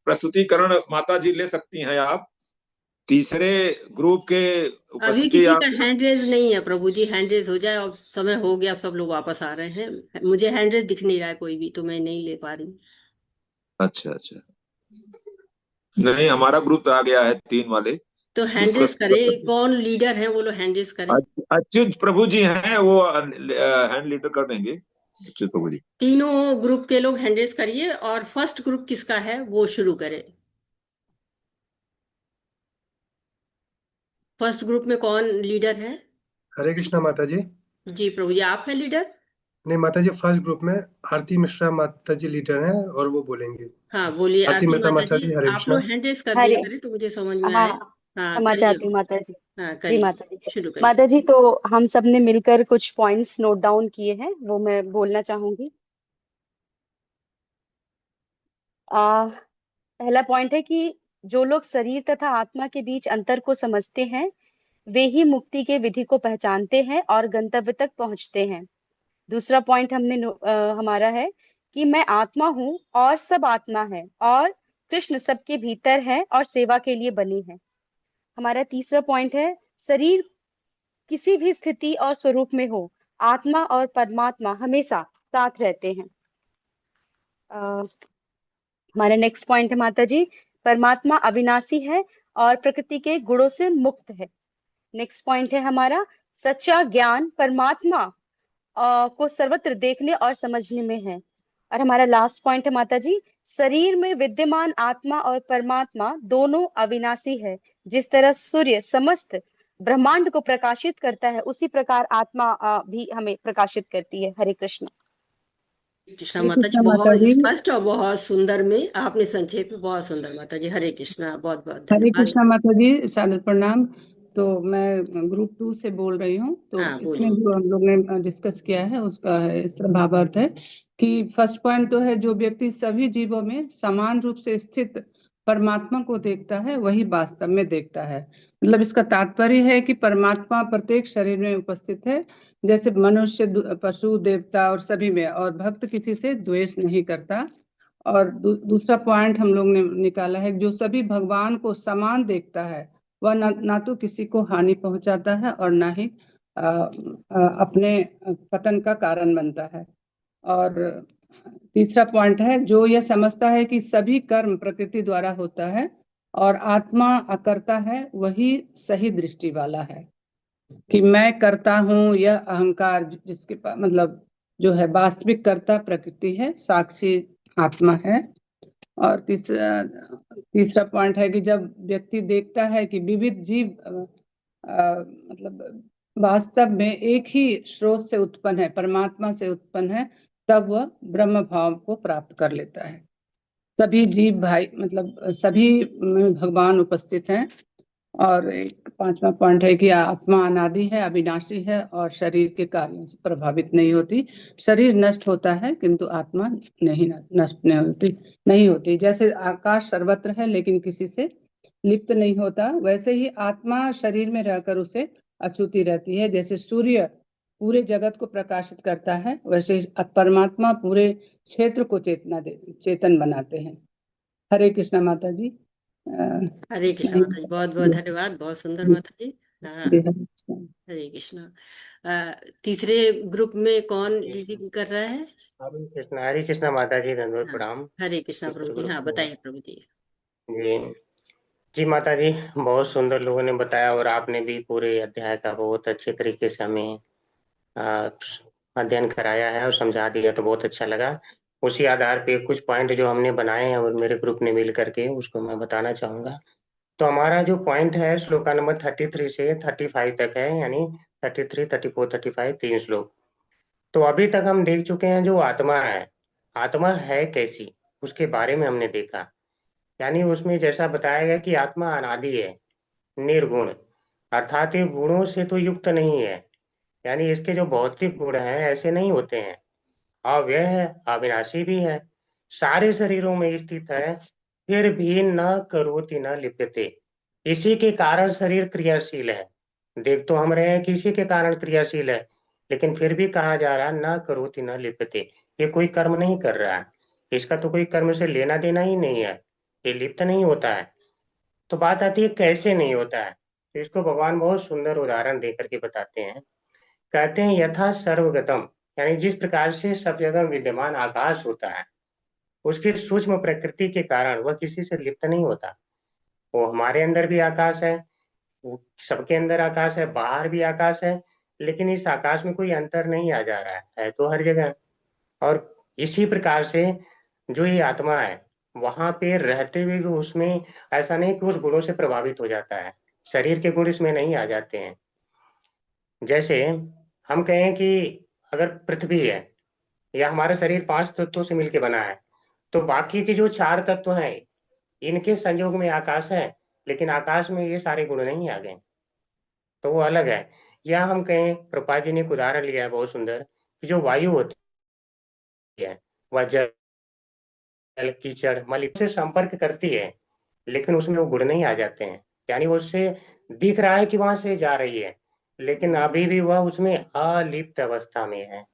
प्रस्तुतिकरण माता जी ले सकती हैं आप। तीसरे ग्रुप के अभी उपस्थिति किसी आप। का हैंड रेज नहीं है प्रभु जी, हैंड रेज हो जाए। अब समय हो गया, अब सब लोग वापस आ रहे हैं। मुझे हैंड रेज दिख नहीं रहा है कोई भी, तो मैं नहीं ले पा रही हूँ। अच्छा अच्छा, नहीं हमारा ग्रुप आ गया है 3 वाले। तो हैंड डिस्कस रेज करे, कौन लीडर है वो लोग हैंड रेज करें। अच्युत प्रभु जी हैं, वो हैंड लीडर कर देंगे। अच्युत प्रभु जी। तीनों ग्रुप के लोग हैंड रेज करिए, और फर्स्ट ग्रुप किसका है वो शुरू करें। फर्स्ट ग्रुप में कौन लीडर है? हरे कृष्णा माता जी। जी प्रभु जी, आप है लीडर? नहीं माता जी, फर्स्ट ग्रुप में आरती मिश्रा माता जी लीडर हैं और वो बोलेंगे। हाँ बोलिए आरती आरती मिश्रा माता माता जी। जी, हरे आप कृष्णा। लोग हैंड रेज कर दिया हरे करें तो मुझे समझ में हाँ आए। हाँ क्षमा करिए। चाहती हूँ माता जी। हाँ जी करिए, माता जी। शुरू करिए। माता जी, तो हम सब ने मिलकर कुछ पॉइंट्स नोट डाउन किए हैं, वो मैं बोलना चाहूंगी। आ, पहला पॉइंट है कि जो लोग शरीर तथा आत्मा के बीच अंतर को समझते हैं, वे ही मुक्ति के विधि को पहचानते हैं और गंतव्य तक पहुंचते हैं। दूसरा पॉइंट हमारा है कि मैं आत्मा हूँ और सब आत्मा है, और कृष्ण सबके भीतर है और सेवा के लिए बनी है। हमारा तीसरा पॉइंट है, शरीर किसी भी स्थिति और स्वरूप में हो, आत्मा और परमात्मा हमेशा साथ रहते हैं। हमारा नेक्स्ट पॉइंट है माता जी, परमात्मा अविनाशी है और प्रकृति के गुणों से मुक्त है। नेक्स्ट पॉइंट है हमारा, सच्चा ज्ञान परमात्मा को सर्वत्र देखने और समझने में है। और हमारा लास्ट पॉइंट है माता जी, शरीर में विद्यमान आत्मा और परमात्मा दोनों अविनाशी है। जिस तरह सूर्य समस्त ब्रह्मांड को प्रकाशित करता है, उसी प्रकार आत्मा भी हमें प्रकाशित करती है। हरे कृष्ण। कृष्णा हरे माता जी, कृष्णा माता बहुत जी। स्पष्ट और बहुत सुंदर में आपने संक्षेप में, बहुत सुंदर माता जी। हरे कृष्णा, बहुत बहुत हरे धन्यवाद। कृष्णा माता जी, सादर प्रणाम। तो मैं ग्रुप 2 से बोल रही हूँ। तो हाँ इसमें बोलिए। जो हम लोग ने डिस्कस किया है उसका है इस तरह भावार्थ है कि फर्स्ट पॉइंट तो है, जो व्यक्ति सभी जीवों में समान रूप से स्थित परमात्मा को देखता है, वही वास्तव में देखता है। मतलब इसका तात्पर्य है कि परमात्मा प्रत्येक शरीर में उपस्थित है, जैसे मनुष्य, पशु, देवता और सभी में, और भक्त किसी से द्वेष नहीं करता। और दूसरा पॉइंट हम लोग ने निकाला है, जो सभी भगवान को समान देखता है, वह ना तो किसी को हानि पहुंचाता है और ना ही अपने पतन का कारण बनता है। और तीसरा पॉइंट है, जो यह समझता है कि सभी कर्म प्रकृति द्वारा होता है और आत्मा अकर्ता है, वही सही दृष्टि वाला है। कि मैं करता हूँ, यह अहंकार जिसके पास, मतलब जो है वास्तविक कर्ता प्रकृति है, साक्षी आत्मा है। और तीसरा पॉइंट है कि जब व्यक्ति देखता है कि विविध जीव मतलब वास्तव में एक ही स्रोत से उत्पन्न है, परमात्मा से उत्पन्न है, तब वह ब्रह्म भाव को प्राप्त कर लेता है। सभी जीव भाई, मतलब सभी में भगवान उपस्थित हैं। और एक पांचवा पॉइंट है कि आत्मा अनादि है, अविनाशी है और शरीर के कार्यों से प्रभावित नहीं होती। शरीर नष्ट होता है किंतु आत्मा नहीं नष्ट नहीं होती। जैसे आकाश सर्वत्र है लेकिन किसी से लिप्त नहीं होता, वैसे ही आत्मा शरीर में रहकर उसे अछूती रहती है। जैसे सूर्य पूरे जगत को प्रकाशित करता है, वैसे ही परमात्मा पूरे क्षेत्र को चेतन बनाते हैं। हरे कृष्णा माता जी। हरे कृष्णा माता जी, बहुत बहुत धन्यवाद, बहुत सुंदर माता जी। हाँ हरे कृष्णा। तीसरे ग्रुप में कौन रीडिंग कर रहा है? हरे कृष्णा माता जी, धन्यवाद, हाँ प्रणाम। हरे कृष्णा तीसरे प्रभु जी। ग्रुप हाँ में बताइए प्रभु जी। जी जी माता जी, बहुत सुंदर लोगों ने बताया और आपने भी पूरे अध्याय का बहुत अच्छे तरीके से हमें अ, अध्ययन कराया है और समझा दिया, तो बहुत अच्छा लगा। उसी आधार पे कुछ पॉइंट जो हमने बनाए हैं और मेरे ग्रुप ने मिल करके, उसको मैं बताना चाहूंगा। तो हमारा जो पॉइंट है श्लोका नंबर 33 से 35 तक है, यानी 33, 34, 35 तीन श्लोक। तो अभी तक हम देख चुके हैं जो आत्मा है, आत्मा है कैसी, उसके बारे में हमने देखा। यानी उसमें जैसा बताया गया कि आत्मा अनादि है, निर्गुण, अर्थात ये गुणों से तो युक्त नहीं है। यानी इसके जो भौतिक गुण हैं ऐसे नहीं होते हैं। अव्यय है, अविनाशी भी है, सारे शरीरों में स्थित है, फिर भी न करोति न लिप्यते। इसी के कारण शरीर क्रियाशील है। देख तो हम रहे हैं कि इसी के कारण क्रियाशील है, लेकिन फिर भी कहा जा रहा है न करोति न लिप्यते, ये कोई कर्म नहीं कर रहा है, इसका तो कोई कर्म से लेना देना ही नहीं है, ये लिप्त नहीं होता है। तो बात आती है कैसे नहीं होता है, तो इसको भगवान बहुत सुंदर उदाहरण देकर के बताते हैं। कहते हैं यथा सर्वगतम, यानी जिस प्रकार से सब जगह विद्यमान आकाश होता है, उसकी सूक्ष्म प्रकृति के कारण वह किसी से लिप्त नहीं होता। वो हमारे अंदर भी आकाश है, वो सबके अंदर आकाश है, बाहर भी आकाश है, लेकिन इस आकाश में कोई अंतर नहीं आ जा रहा है तो हर जगह। और इसी प्रकार से जो ये आत्मा है, वहां पे रहते हुए भी उसमें ऐसा नहीं कि उस गुणों से प्रभावित हो जाता है, शरीर के गुण इसमें नहीं आ जाते हैं। जैसे हम कहें कि अगर पृथ्वी है या हमारा शरीर 5 तत्वों से मिलकर बना है, तो बाकी के जो 4 तत्व हैं इनके संयोग में आकाश है, लेकिन आकाश में ये सारे गुण नहीं आ गए, तो वो अलग है। या हम कहें, प्रभुपाद जी ने एक उदाहरण लिया है बहुत सुंदर, कि जो वायु होती है वह जल, कीचड़, मल से संपर्क करती है, लेकिन उसमें वो गुण नहीं आ जाते हैं। यानी वो उससे दिख रहा है कि वहां से जा रही है, लेकिन अभी भी वह उसमें अलिप्त अवस्था में है।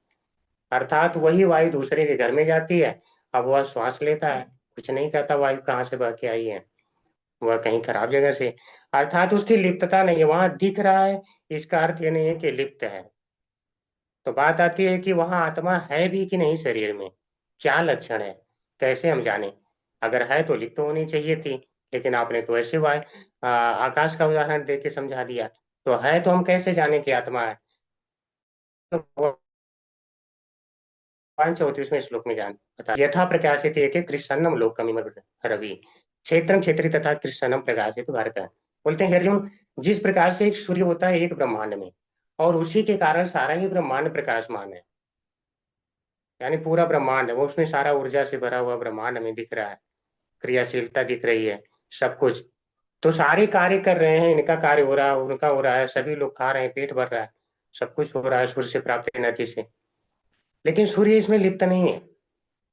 अर्थात वही वायु दूसरे के घर में जाती है, अब वह श्वास लेता है, कुछ नहीं कहता वायु कहाँ से बह के आई है, वह कहीं खराब जगह से, अर्थात उसकी लिप्तता नहीं है, वहां दिख रहा है, इसका अर्थ ये नहीं है कि लिप्त है। तो बात आती है कि वहां आत्मा है भी कि नहीं शरीर में, क्या लक्षण है, कैसे हम जाने? अगर है तो लिप्त होनी चाहिए थी, लेकिन आपने तो ऐसे आकाश का उदाहरण दे के समझा दिया, तो है तो हम कैसे जाने कि आत्मा है? तो 34वें श्लोक में जान बता, यथा प्रकाशित एक कृष्णम लोकमिम रवि क्षेत्रम क्षेत्री तथा कृष्णम प्रकाशित भारत। बोलते हैं अर्जुन, जिस प्रकार से एक सूर्य होता है एक ब्रह्मांड में, और उसी के कारण सारा ही ब्रह्मांड प्रकाशमान है, यानी पूरा ब्रह्मांड है वो, उसमें सारा ऊर्जा से भरा हुआ ब्रह्मांड हमें दिख रहा है, क्रियाशीलता दिख रही है, सब कुछ, तो सारे कार्य कर रहे हैं, इनका कार्य हो रहा है, उनका हो रहा है, सभी लोग खा रहे हैं, पेट भर रहा है, सब कुछ हो रहा है सूर्य से प्राप्त एनर्जी से, लेकिन सूर्य इसमें लिप्त नहीं है,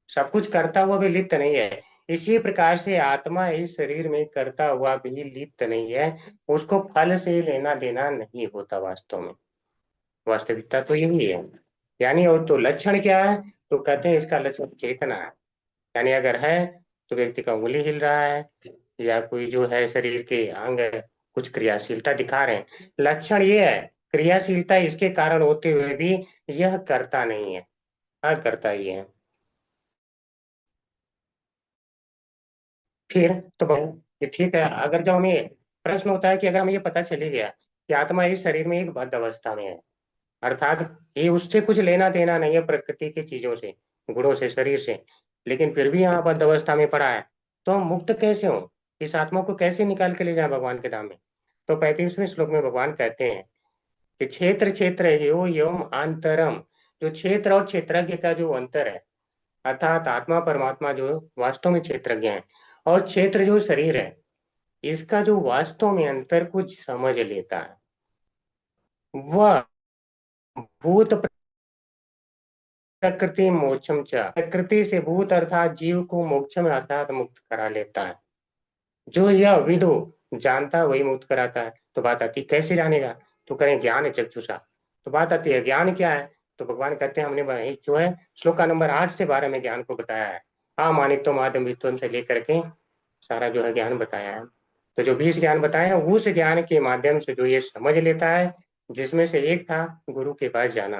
सब कुछ करता हुआ भी लिप्त नहीं है। इसी प्रकार से आत्मा इस शरीर में करता हुआ भी लिप्त नहीं है, उसको फल से लेना देना नहीं होता वास्तव में, वास्तविकता तो यही है। यानी और तो लक्षण क्या है, तो कहते हैं इसका लक्षण चेतना है, यानी अगर है तो व्यक्ति का उंगली हिल रहा है, या कोई जो है शरीर के अंग कुछ क्रियाशीलता दिखा रहे हैं, लक्षण ये है, क्रियाशीलता इसके कारण होते हुए भी यह करता नहीं है, करता ही है। फिर तो ये ठीक है, अगर जब हमें प्रश्न होता है कि अगर हमें ये पता चली गया कि आत्मा इस शरीर में एक बद्ध अवस्था में है, अर्थात ये उससे कुछ लेना देना नहीं है प्रकृति की चीजों से, गुणों से, शरीर से, लेकिन फिर भी यहाँ बद्ध अवस्था में पड़ा है, तो हम मुक्त कैसे हो, इस आत्मा को कैसे निकाल के ले जाए भगवान के धाम में? तो 35वें श्लोक में भगवान कहते हैं कि क्षेत्र क्षेत्र यो यम अंतरम, जो क्षेत्र और क्षेत्रज्ञ का जो अंतर है, अर्थात आत्मा परमात्मा जो वास्तव में क्षेत्रज्ञ है, और क्षेत्र जो शरीर है, इसका जो वास्तव में अंतर कुछ समझ लेता है, वह भूत प्रकृति मोक्षम च, प्रकृति से भूत अर्थात जीव को मोक्ष में अर्थात मुक्त करा लेता है। जो यह विदु जानता है वही मुक्त कराता है। तो बात आती है कैसे जानेगा, तो करें ज्ञान चक्षुषा। तो बात आती है ज्ञान क्या है, तो भगवान कहते हैं हमने जो है श्लोक का नंबर 8 से 12 में ज्ञान को बताया है, मानित्व माध्यम वित्व से लेकर के सारा जो है ज्ञान बताया है। तो जो 20 ज्ञान बताए हैं, उस ज्ञान के माध्यम से जो ये समझ लेता है, जिसमें से एक था गुरु के पास जाना,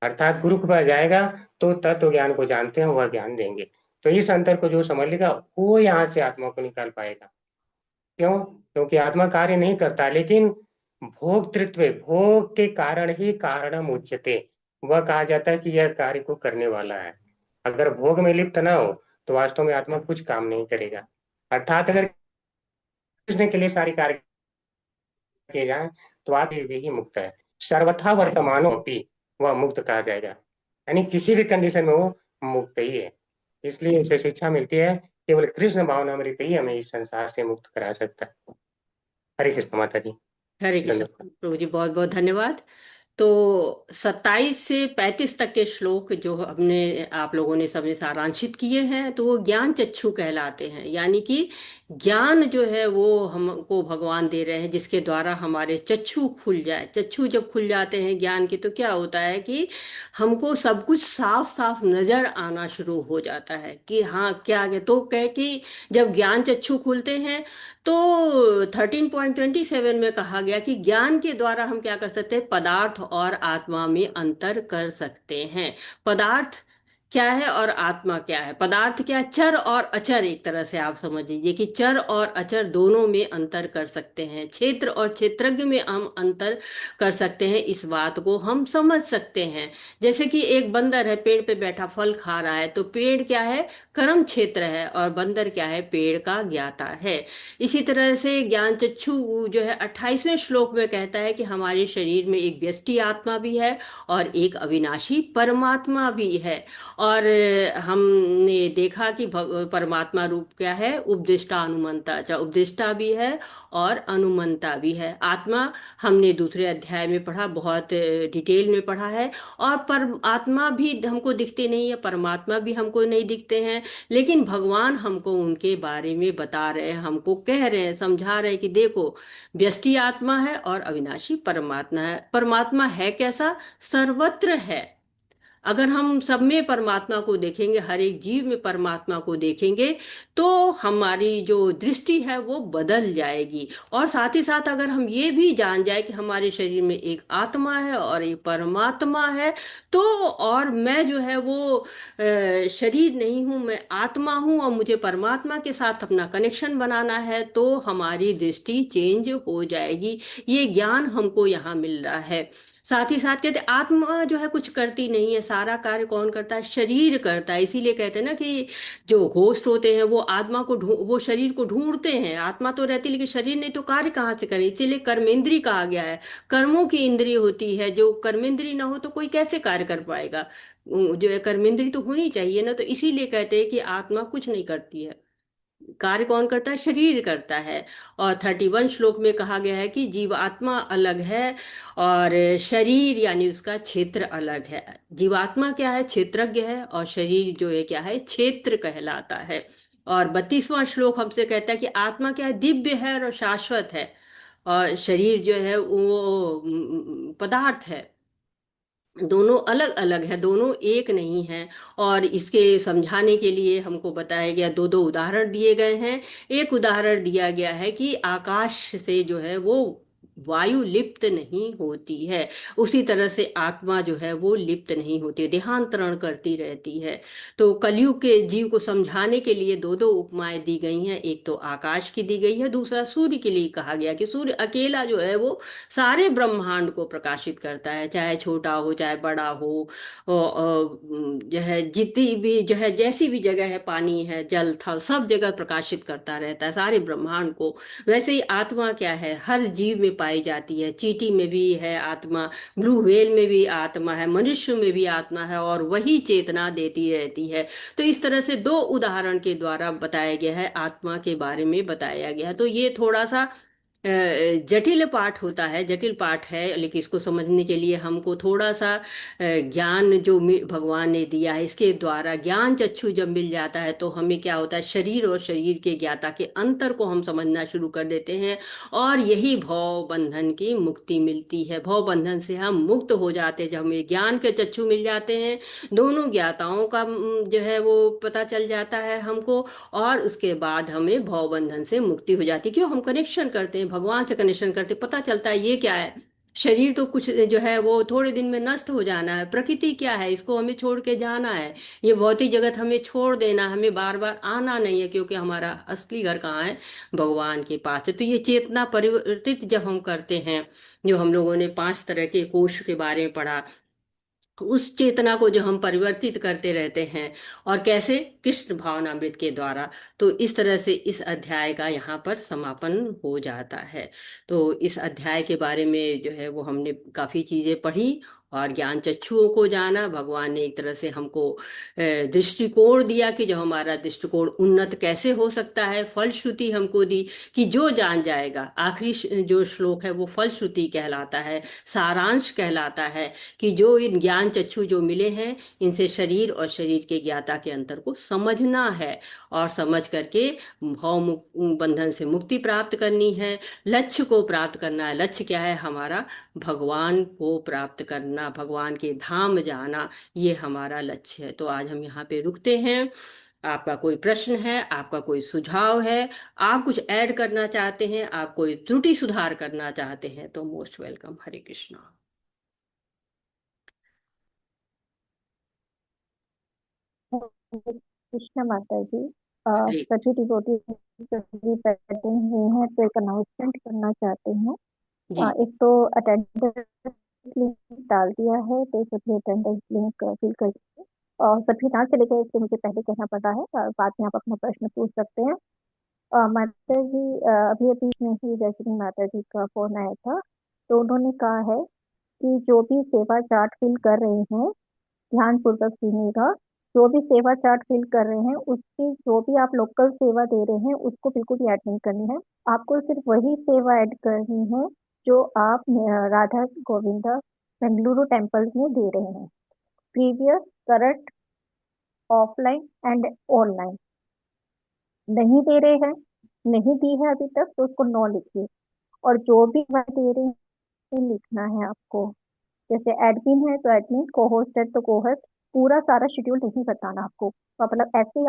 अर्थात गुरु के पास जाएगा तो तत्व ज्ञान को जानते हैं वह ज्ञान देंगे। तो इस अंतर को जो समझ लेगा वो यहाँ से आत्मा को निकाल पाएगा। क्यों? क्योंकि आत्मा कार्य नहीं करता, लेकिन भोक्तृत्व, भोग के कारण ही कारणम उच्यते, वह कहा जाता है कि यह कार्य को करने वाला है। अगर भोग में लिप्त ना हो तो वास्तव में आत्मा कुछ काम नहीं करेगा। अर्थात अगर कृष्ण के लिए सारी कार्य किए जाए तो आत्मा ही मुक्त है, सर्वथा वर्तमानो अपि, वह मुक्त कहा जाएगा, यानी किसी भी कंडीशन में वो मुक्त ही है। इसलिए इसे शिक्षा मिलती है केवल कृष्ण भावनामृत ही हमें इस संसार से मुक्त करा सकता है। हरे कृष्ण माता जी। हरे कृष्ण प्रभु जी, बहुत बहुत धन्यवाद। तो 27 से 35 तक के श्लोक जो हमने आप लोगों ने सबने सारांशित किए हैं, तो वो ज्ञान चक्षु कहलाते हैं। यानी कि ज्ञान जो है वो हमको भगवान दे रहे हैं, जिसके द्वारा हमारे चक्षु खुल जाए। चक्षु जब खुल जाते हैं ज्ञान के, तो क्या होता है कि हमको सब कुछ साफ साफ नजर आना शुरू हो जाता है कि हाँ क्या है। तो कह कि जब ज्ञान चक्षु खुलते हैं तो 13.27 में कहा गया कि ज्ञान के द्वारा हम क्या कर सकते हैं, पदार्थ और आत्मा में अंतर कर सकते हैं। पदार्थ क्या है और आत्मा क्या है? पदार्थ क्या है? चर और अचर। एक तरह से आप समझ लीजिए कि चर और अचर दोनों में अंतर कर सकते हैं। क्षेत्र और क्षेत्रज्ञ में हम अंतर कर सकते हैं, इस बात को हम समझ सकते हैं। जैसे कि एक बंदर है, पेड़ पे बैठा फल खा रहा है, तो पेड़ क्या है, कर्म क्षेत्र है, और बंदर क्या है, पेड़ का ज्ञाता है। इसी तरह से ज्ञान चक्षु जो है 28वें श्लोक में कहता है कि हमारे शरीर में एक व्यष्टि आत्मा भी है और एक अविनाशी परमात्मा भी है। और हमने देखा कि परमात्मा रूप क्या है, उपदेष्टा अनुमंता। अच्छा, उपदेष्टा भी है और अनुमंता भी है। आत्मा हमने दूसरे अध्याय में पढ़ा, बहुत डिटेल में पढ़ा है। और परमात्मा भी हमको दिखते नहीं है, परमात्मा भी हमको नहीं दिखते हैं, लेकिन भगवान हमको उनके बारे में बता रहे हैं, हमको कह रहे हैं, समझा रहे हैं कि देखो, व्यष्टि आत्मा है और अविनाशी परमात्मा है। परमात्मा है कैसा? सर्वत्र है। अगर हम सब में परमात्मा को देखेंगे, हर एक जीव में परमात्मा को देखेंगे, तो हमारी जो दृष्टि है वो बदल जाएगी। और साथ ही साथ अगर हम ये भी जान जाए कि हमारे शरीर में एक आत्मा है और एक परमात्मा है, तो और मैं जो है वो शरीर नहीं हूँ, मैं आत्मा हूँ और मुझे परमात्मा के साथ अपना कनेक्शन बनाना है, तो हमारी दृष्टि चेंज हो जाएगी। ये ज्ञान हमको यहाँ मिल रहा है। साथ ही साथ कहते हैं, आत्मा जो है कुछ करती नहीं है, सारा कार्य कौन करता है? शरीर करता है। इसीलिए कहते हैं ना कि जो घोस्ट होते हैं वो आत्मा को वो शरीर को ढूंढते हैं। आत्मा तो रहती है लेकिन शरीर नहीं, तो कार्य कहाँ से करे? इसीलिए कर्मेंद्री कहा गया है। कर्मों की इंद्रिय होती है, जो कर्मेंद्री ना हो तो कोई कैसे कार्य कर पाएगा? जो है कर्मेंद्री तो होनी चाहिए ना। तो इसीलिए कहते हैं कि आत्मा कुछ नहीं करती है, कार्य कौन करता है? शरीर करता है। और 31 श्लोक में कहा गया है कि जीवात्मा अलग है और शरीर यानी उसका क्षेत्र अलग है। जीवात्मा क्या है? क्षेत्रज्ञ है, और शरीर जो है क्या है? क्षेत्र कहलाता है। और 32वां श्लोक हमसे कहता है कि आत्मा क्या है? दिव्य है और शाश्वत है, और शरीर जो है वो पदार्थ है। दोनों अलग अलग है, दोनों एक नहीं है। और इसके समझाने के लिए हमको बताया गया, दो दो उदाहरण दिए गए हैं। एक उदाहरण दिया गया है कि आकाश से जो है वो वायु लिप्त नहीं होती है, उसी तरह से आत्मा जो है वो लिप्त नहीं होती है, देहांतरण करती रहती है। तो कलयुग के जीव को समझाने के लिए दो दो उपमाएं दी गई हैं। एक तो आकाश की दी गई है, दूसरा सूर्य के लिए कहा गया कि सूर्य अकेला जो है वो सारे ब्रह्मांड को प्रकाशित करता है, चाहे छोटा हो चाहे बड़ा हो। जो है जितनी भी जो है जैसी भी जगह है, पानी है, जल थल, सब जगह प्रकाशित करता रहता है सारे ब्रह्मांड को। वैसे ही आत्मा क्या है? हर जीव में पाई जाती है। चींटी में भी है आत्मा, ब्लू व्हेल में भी आत्मा है, मनुष्य में भी आत्मा है, और वही चेतना देती रहती है। तो इस तरह से दो उदाहरण के द्वारा बताया गया है, आत्मा के बारे में बताया गया है। तो ये थोड़ा सा जटिल पाठ होता है, जटिल पाठ है, लेकिन इसको समझने के लिए हमको थोड़ा सा ज्ञान जो भगवान ने दिया है, इसके द्वारा ज्ञान चक्षु जब मिल जाता है तो हमें क्या होता है? शरीर और शरीर के ज्ञाता के अंतर को हम समझना शुरू कर देते हैं, और यही भव बंधन की मुक्ति मिलती है। भव बंधन से हम मुक्त हो जाते हैं जब हमें ज्ञान के चक्षु मिल जाते हैं। दोनों ज्ञाताओं का जो है वो पता चल जाता है हमको, और उसके बाद हमें भव बंधन से मुक्ति हो जाती है। क्यों? हम कनेक्शन करते हैं, भगवान से कनेक्शन करते हैं, पता चलता है ये क्या है? शरीर तो कुछ जो है वो थोड़े दिन में नष्ट हो जाना है। प्रकृति क्या है? इसको हमें छोड़ के जाना है। ये भौतिक जगत हमें छोड़ देना, हमें बार बार आना नहीं है, क्योंकि हमारा असली घर कहाँ है? भगवान के पास है। तो ये चेतना परिवर्तित जब हम करते हैं, जो हम लोगों ने 5 तरह के कोष के बारे में पढ़ा, उस चेतना को जो हम परिवर्तित करते रहते हैं, और कैसे? कृष्ण भावनामृत के द्वारा। तो इस तरह से इस अध्याय का यहाँ पर समापन हो जाता है। तो इस अध्याय के बारे में जो है वो हमने काफ़ी चीज़ें पढ़ी और ज्ञान चक्षुओं को जाना। भगवान ने एक तरह से हमको दृष्टिकोण दिया कि जो हमारा दृष्टिकोण उन्नत कैसे हो सकता है। फलश्रुति हमको दी कि जो जान जाएगा, आखिरी जो श्लोक है वो फलश्रुति कहलाता है, सारांश कहलाता है, कि जो इन ज्ञान चक्षु जो मिले हैं, इनसे शरीर और शरीर के ज्ञाता के अंतर को समझना है, और समझ करके भव बंधन से मुक्ति प्राप्त करनी है, लक्ष्य को प्राप्त करना है। लक्ष्य क्या है? हमारा भगवान को प्राप्त करना, भगवान के धाम जाना, ये हमारा लक्ष्य है। तो आज हम यहाँ पे रुकते हैं। आपका कोई प्रश्न है, आपका कोई सुझाव है, आप कुछ ऐड करना चाहते हैं, आप कोई त्रुटि सुधार करना चाहते हैं, तो मोस्ट वेलकम। हरे कृष्णा। कृष्ण माता जी, हरे सभी डिवोटी सभी बैठे हुए हैं, तो एक अनाउंसमेंट करना चाहते हैं। जी। एक तो अटेंडेंस लिंक डाल दिया है, तो सभी अटेंडेंस लिंक फिल करिए, और सभी ना चले गए इसलिए मुझे पहले कहना पड़ा है, बाद में आप अपना प्रश्न पूछ सकते हैं। माता जी, अभी अभी में ही रजनी माता जी का फोन आया था, तो उन्होंने कहा है कि जो भी सेवा चार्ट फिल कर रहे हैं ध्यान पूर्वक सुनिएगा जो भी सेवा चार्ट फिल कर रहे हैं उसकी जो भी आप लोकल सेवा दे रहे हैं उसको बिल्कुल भी ऐड नहीं करनी है। आपको सिर्फ वही सेवा ऐड करनी है जो आप राधा गोविंदा बेंगलुरु टेम्पल्स में दे रहे हैं। Previous, current, offline and online नहीं दे रहे हैं, नहीं दी है अभी तक, तो उसको नो लिखिए। और जो भी सेवा दे रहे हैं लिखना है आपको। जैसे एडमिन है तो एडमिन, को होस्ट है तो को होस्ट, पूरा सारा शेड्यूल नहीं बताना आपको। तो मतलब ऐसे ही